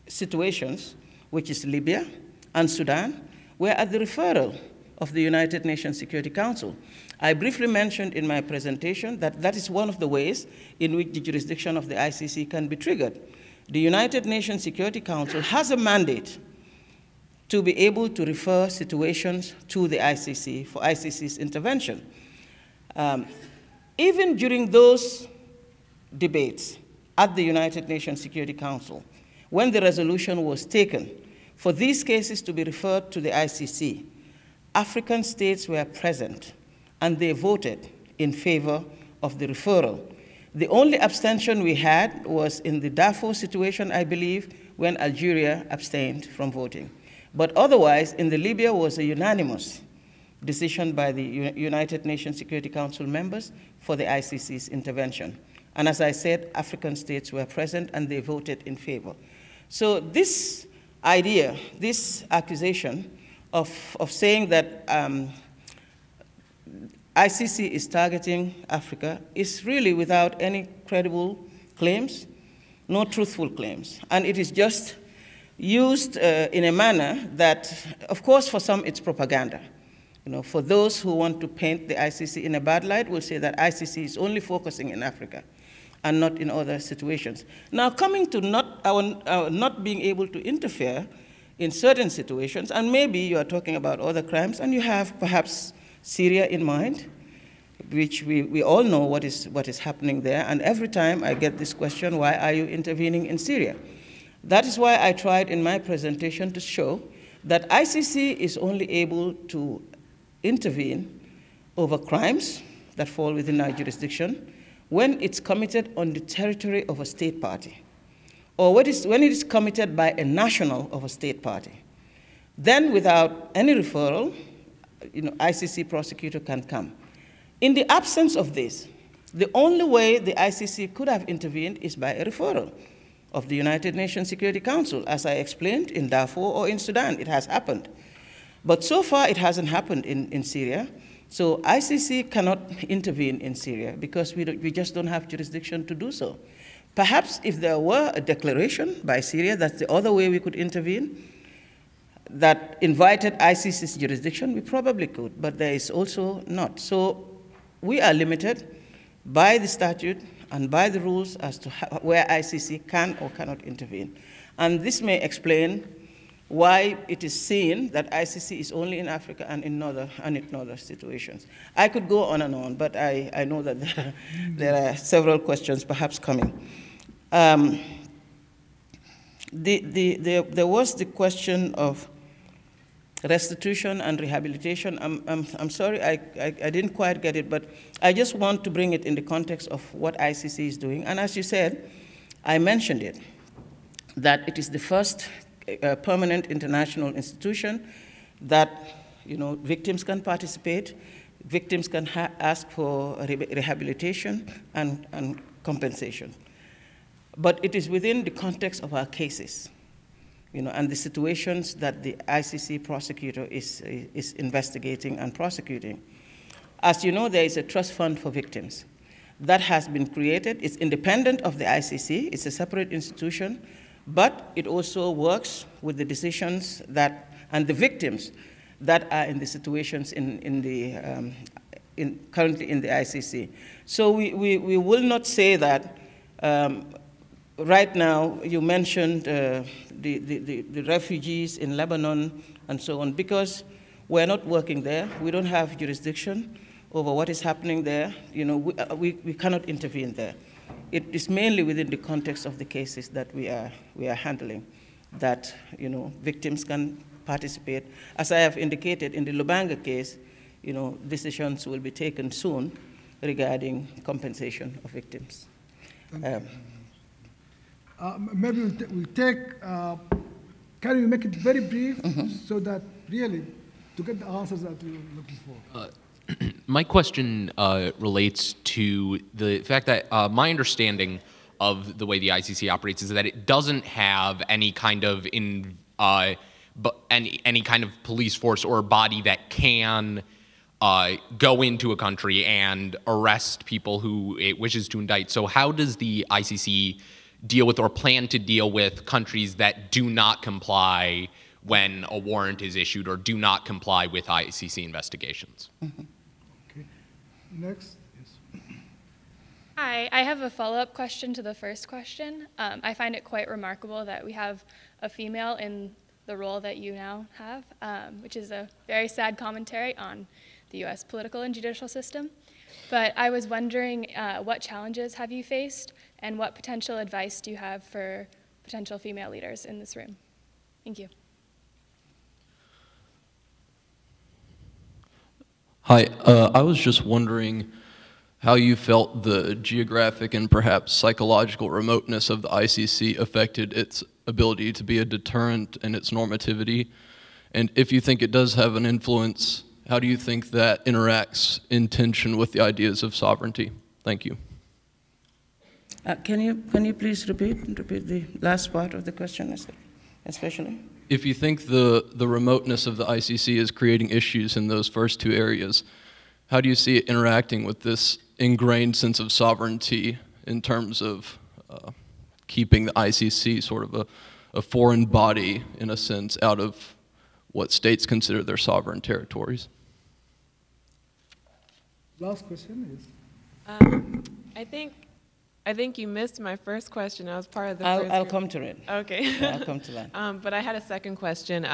situations, which is Libya and Sudan, were at the referral of the United Nations Security Council. I briefly mentioned in my presentation that that is one of the ways in which the jurisdiction of the ICC can be triggered. The United Nations Security Council has a mandate to be able to refer situations to the ICC for ICC's intervention. Even during those debates at the United Nations Security Council, when the resolution was taken for these cases to be referred to the ICC, African states were present and they voted in favor of the referral. The only abstention we had was in the Darfur situation, I believe, when Algeria abstained from voting. But otherwise, in the Libya was a unanimous decision by the United Nations Security Council members for the ICC's intervention. And as I said, African states were present and they voted in favor. So this idea, this accusation of saying that ICC is targeting Africa is really without any credible claims, no truthful claims. And it is just used in a manner that, of course, for some it's propaganda. You know, for those who want to paint the ICC in a bad light will say that ICC is only focusing in Africa and not in other situations. Now, coming to not being able to interfere in certain situations, and maybe you are talking about other crimes, and you have perhaps Syria in mind, which we all know what is happening there, and every time I get this question, why are you intervening in Syria? That is why I tried in my presentation to show that ICC is only able to intervene over crimes that fall within our jurisdiction when it's committed on the territory of a state party, or when it is committed by a national of a state party. Then, without any referral, ICC prosecutor can come. In the absence of this, the only way the ICC could have intervened is by a referral of the United Nations Security Council. As I explained, in Darfur or in Sudan, it has happened. But so far, it hasn't happened in Syria. So ICC cannot intervene in Syria because we just don't have jurisdiction to do so. Perhaps if there were a declaration by Syria, that's the other way we could intervene, that invited ICC's jurisdiction, we probably could, but there is also not. So we are limited by the statute and by the rules as to where ICC can or cannot intervene. And this may explain why it is seen that ICC is only in Africa and in other situations. I could go on and on, but I know that there are several questions perhaps coming. There was the question of restitution and rehabilitation. I'm sorry, I didn't quite get it, but I just want to bring it in the context of what ICC is doing. And as you said, I mentioned it, that it is the first permanent international institution that victims can participate, victims can ask for rehabilitation and compensation. But it is within the context of our cases, and the situations that the ICC prosecutor is investigating and prosecuting. As you know, there is a trust fund for victims that has been created. It's independent of the ICC. It's a separate institution, but it also works with the decisions and the victims that are in the situations currently in the ICC. So we will not say that right now, you mentioned the refugees in Lebanon and so on, because we're not working there. We don't have jurisdiction over what is happening there. We cannot intervene there. It is mainly within the context of the cases that we are handling that victims can participate. As I have indicated in the Lubanga case, decisions will be taken soon regarding compensation of victims.
Maybe we'll take, can you make it very brief so that really to get the answers that we're looking for?
My question relates to the fact that my understanding of the way the ICC operates is that it doesn't have any kind of any kind of police force or body that can go into a country and arrest people who it wishes to indict. So how does the ICC deal with or plan to deal with countries that do not comply when a warrant is issued or do not comply with ICC investigations?
Okay. Next. Yes.
Hi, I have a follow-up question to the first question. I find it quite remarkable that we have a female in the role that you now have, which is a very sad commentary on the U.S. political and judicial system. But I was wondering what challenges have you faced and what potential advice do you have for potential female leaders in this room? Thank you.
Hi, I was just wondering how you felt the geographic and perhaps psychological remoteness of the ICC affected its ability to be a deterrent and its normativity. And if you think it does have an influence, how do you think that interacts in tension with the ideas of sovereignty? Thank you.
Can you please repeat the last part of the question, especially?
If you think the remoteness of the ICC is creating issues in those first two areas, how do you see it interacting with this ingrained sense of sovereignty in terms of keeping the ICC sort of a foreign body, in a sense, out of what states consider their sovereign territories?
Last question is?
I think you missed my first question. I was part of the first
I'll
group.
come to it.
Okay.
Yeah, I'll come to that.
But I had a second question.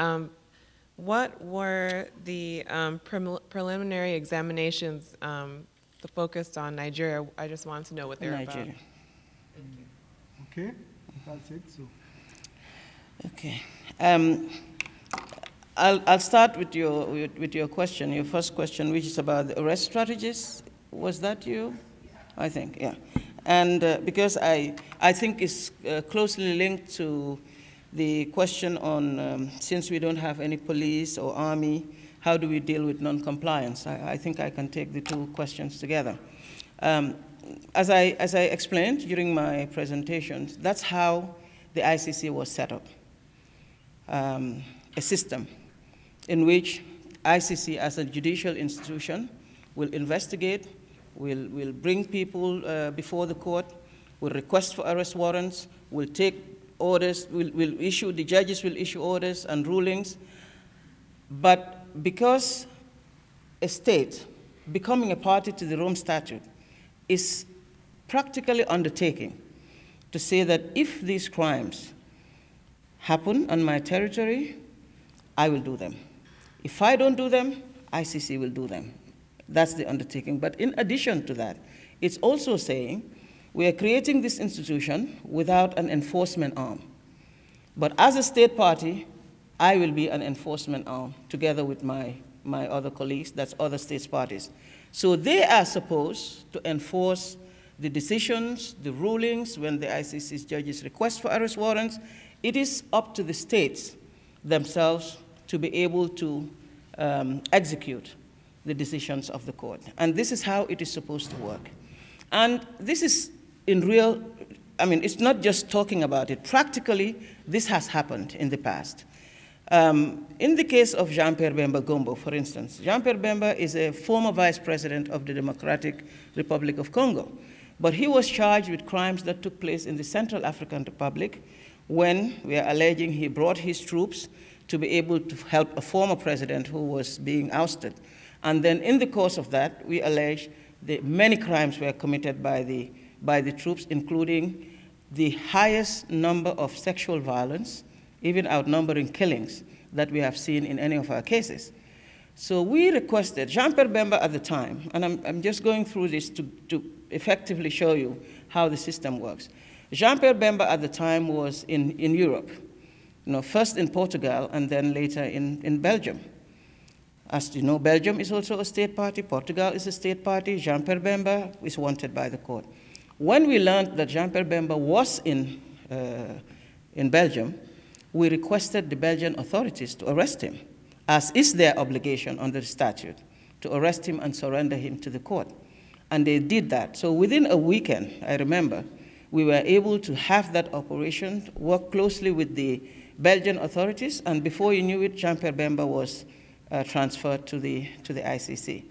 What were the preliminary examinations focused on Nigeria? I just wanted to know what they were about.
Okay, that's it. So.
Okay. I'll start with your question, your first question, which is about the arrest strategies. Was that you? I think, yeah. And because I think it's closely linked to the question on, since we don't have any police or army, how do we deal with non-compliance? I think I can take the two questions together. As I explained during my presentations, that's how the ICC was set up. A system in which ICC as a judicial institution will investigate, will bring people before the court, will request for arrest warrants, will take orders, the judges will issue orders and rulings. But because a state becoming a party to the Rome Statute is practically undertaking to say that if these crimes happen on my territory, I will do them. If I don't do them, ICC will do them. That's the undertaking. But in addition to that, it's also saying we are creating this institution without an enforcement arm. But as a state party, I will be an enforcement arm together with my other colleagues, that's other states parties. So they are supposed to enforce the decisions, the rulings, when the ICC's judges request for arrest warrants. It is up to the states themselves to be able to execute the decisions of the court. And this is how it is supposed to work. And this is in real, I mean, it's not just talking about it. Practically, this has happened in the past. In the case of Jean-Pierre Bemba Gombo, for instance, Jean-Pierre Bemba is a former vice president of the Democratic Republic of Congo. But he was charged with crimes that took place in the Central African Republic when we are alleging he brought his troops to be able to help a former president who was being ousted. And then in the course of that, we allege that many crimes were committed by the troops, including the highest number of sexual violence, even outnumbering killings that we have seen in any of our cases. So we requested, Jean-Pierre Bemba at the time, and I'm just going through this to effectively show you how the system works. Jean-Pierre Bemba at the time was in Europe, first in Portugal and then later in Belgium. As you know, Belgium is also a state party, Portugal is a state party, Jean-Pierre Bemba is wanted by the court. When we learned that Jean-Pierre Bemba was in Belgium, we requested the Belgian authorities to arrest him, as is their obligation under the statute, to arrest him and surrender him to the court. And they did that. So within a weekend, I remember, we were able to have that operation, work closely with the Belgian authorities, and before you knew it, Jean-Pierre Bemba was transferred to the ICC.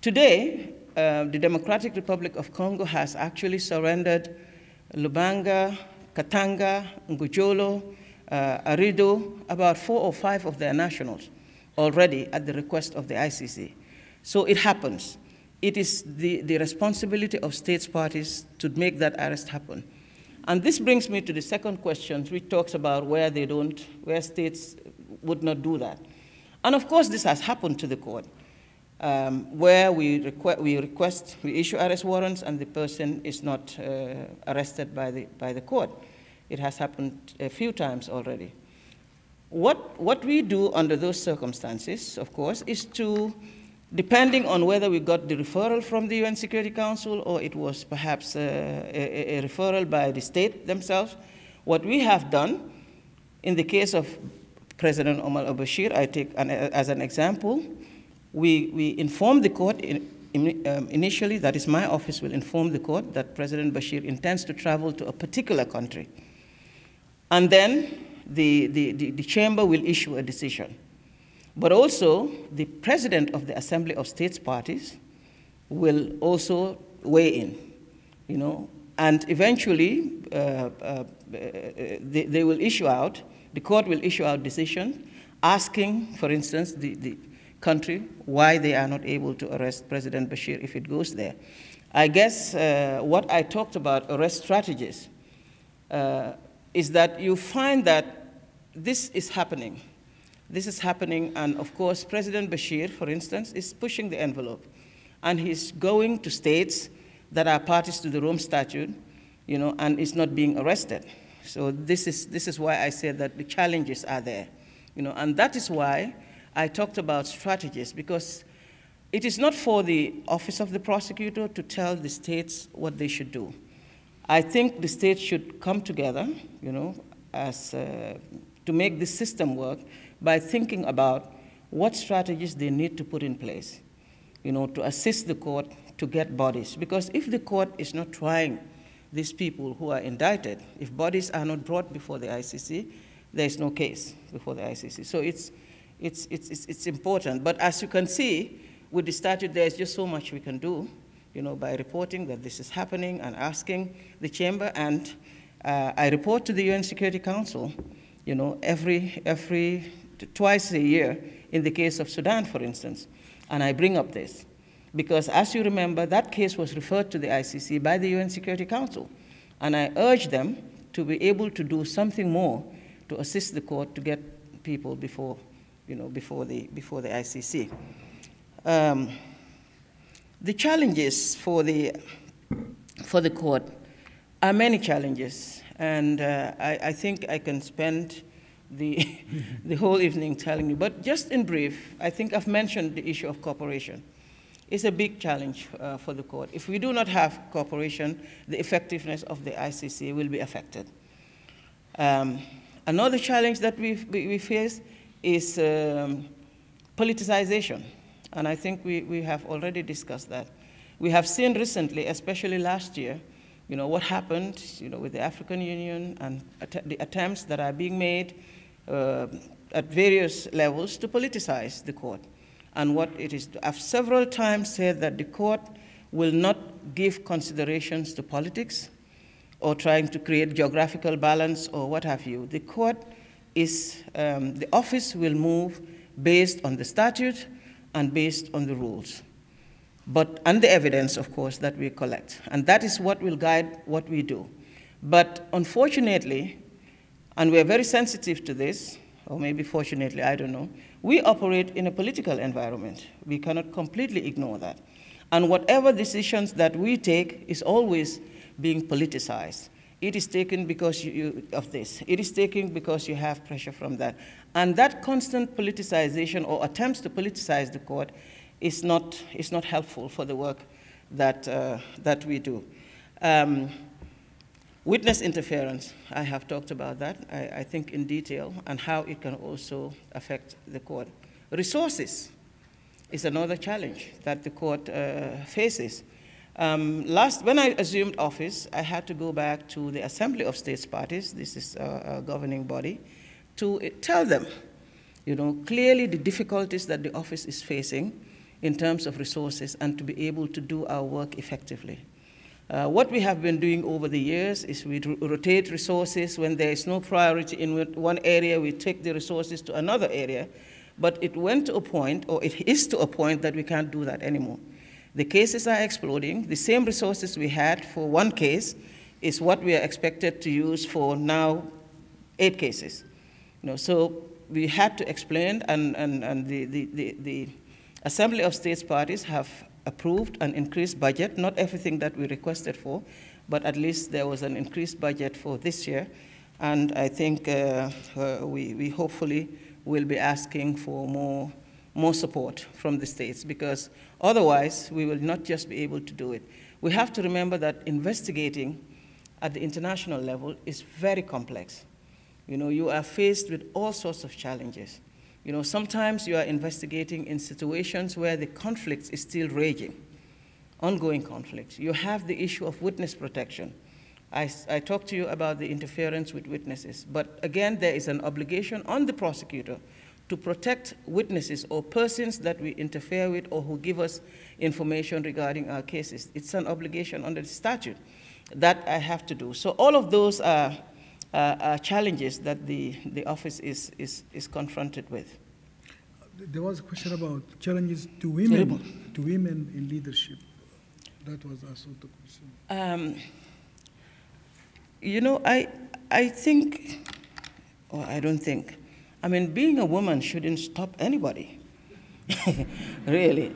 Today, the Democratic Republic of Congo has actually surrendered Lubanga, Katanga, Ngujolo, Arido, about 4 or 5 of their nationals already at the request of the ICC. So it happens. It is the responsibility of states parties to make that arrest happen. And this brings me to the second question, which talks about where states would not do that. And of course, this has happened to the court, where we issue arrest warrants and the person is not arrested by the court. It has happened a few times already. What we do under those circumstances, of course, is to, depending on whether we got the referral from the UN Security Council or it was perhaps a referral by the state themselves, what we have done in the case of President Omar al-Bashir, I take as an example, we informed the court initially, that is my office will inform the court that President Bashir intends to travel to a particular country. And then the chamber will issue a decision. But also, the president of the Assembly of States Parties will also weigh in, you know, and eventually they will issue out, the court will issue out decision asking, for instance, the country why they are not able to arrest President Bashir if it goes there. I guess what I talked about, arrest strategies, is that you find that this is happening. This is happening, and of course, President Bashir, for instance, is pushing the envelope, and he's going to states that are parties to the Rome Statute, you know, and is not being arrested. So this is why I said that the challenges are there, you know, and that is why I talked about strategies, because it is not for the office of the prosecutor to tell the states what they should do. I think the states should come together, you know, as to make this system work by thinking about what strategies they need to put in place, you know, to assist the court to get bodies. Because if the court is not trying these people who are indicted, if bodies are not brought before the ICC, there is no case before the ICC. So it's important. But as you can see, with the statute, there's just so much we can do, you know, by reporting that this is happening and asking the chamber. And I report to the UN Security Council, you know, twice a year in the case of Sudan, for instance. And I bring up this because, as you remember, that case was referred to the ICC by the UN Security Council. And I urge them to be able to do something more to assist the court to get people before, you know, before the ICC. The challenges for the court are many challenges, and I think I can spend the whole evening telling you. But just in brief, I think I've mentioned the issue of cooperation. It's a big challenge for the court. If we do not have cooperation, the effectiveness of the ICC will be affected. Another challenge that we face is politicization, and I think we have already discussed that. We have seen recently, especially last year, you know, what happened, you know, with the African Union and the attempts that are being made at various levels to politicize the court. And what it is, I've several times said that the court will not give considerations to politics or trying to create geographical balance or what have you. The court is, the office will move based on the statute and based on the rules, and the evidence, of course, that we collect. And that is what will guide what we do. But unfortunately, and we're very sensitive to this, or maybe fortunately, I don't know, we operate in a political environment. We cannot completely ignore that. And whatever decisions that we take is always being politicized. It is taken because of this. It is taken because you have pressure from that. And that constant politicization or attempts to politicize the court is not helpful for the work that we do. Witness interference, I have talked about that, I think in detail, and how it can also affect the court. Resources is another challenge that the court faces. When I assumed office, I had to go back to the Assembly of States Parties, this is a governing body, to tell them, clearly the difficulties that the office is facing in terms of resources and to be able to do our work effectively. What we have been doing over the years is we rotate resources. When there is no priority in one area, we take the resources to another area. But it went to a point, or it is to a point, that we can't do that anymore. The cases are exploding. The same resources we had for one case is what we are expected to use for now 8 cases. So we had to explain, and the Assembly of States Parties have approved an increased budget, not everything that we requested for, but at least there was an increased budget for this year. And I think we hopefully will be asking for more support from the states, because otherwise we will not just be able to do it. We have to remember that investigating at the international level is very complex. You are faced with all sorts of challenges. Sometimes you are investigating in situations where the conflict is still raging, ongoing conflict. You have the issue of witness protection. I talked to you about the interference with witnesses, but again, there is an obligation on the prosecutor to protect witnesses or persons that we interfere with or who give us information regarding our cases. It's an obligation under the statute that I have to do. So all of those are challenges that the office is confronted with.
There was a question about challenges to women in leadership. That was also the question.
I think, or I don't think, being a woman shouldn't stop anybody. Really,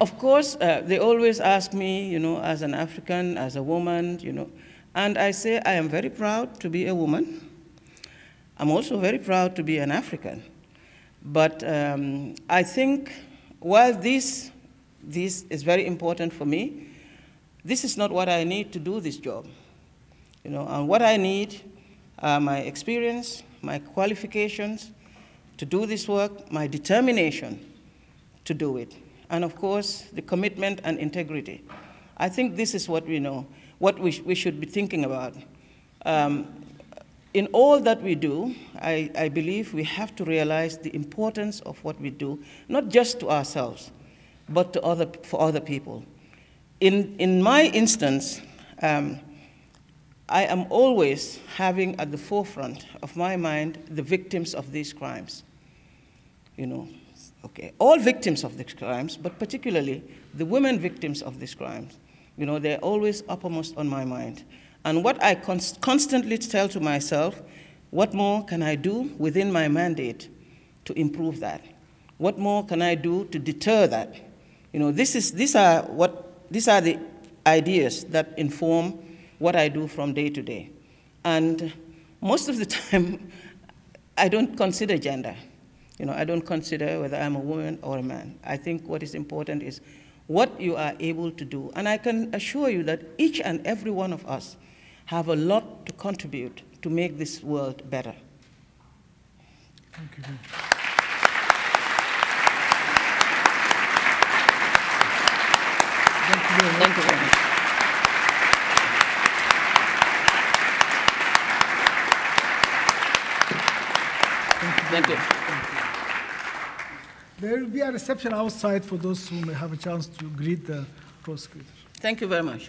Of course, they always ask me, as an African, as a woman, and I say I am very proud to be a woman. I'm also very proud to be an African. But I think while this is very important for me, this is not what I need to do this job. And what I need are my experience, my qualifications to do this work, my determination to do it, and of course, the commitment and integrity. I think this is what we know, what we should be thinking about. In all that we do, I believe we have to realize the importance of what we do, not just to ourselves, but for other people. In my instance, I am always having at the forefront of my mind the victims of these crimes. All victims of these crimes, but particularly the women victims of these crimes. They're always uppermost on my mind. And what I constantly tell to myself, what more can I do within my mandate to improve that? What more can I do to deter that? These are the ideas that inform what I do from day to day. And most of the time, I don't consider gender. I don't consider whether I'm a woman or a man. I think what is important is what you are able to do. And I can assure you that each and every one of us have a lot to contribute to make this world better.
Thank you.
Thank you very much. Thank you.
There will be a reception outside for those who may have a chance to greet the prosecutor.
Thank you very much.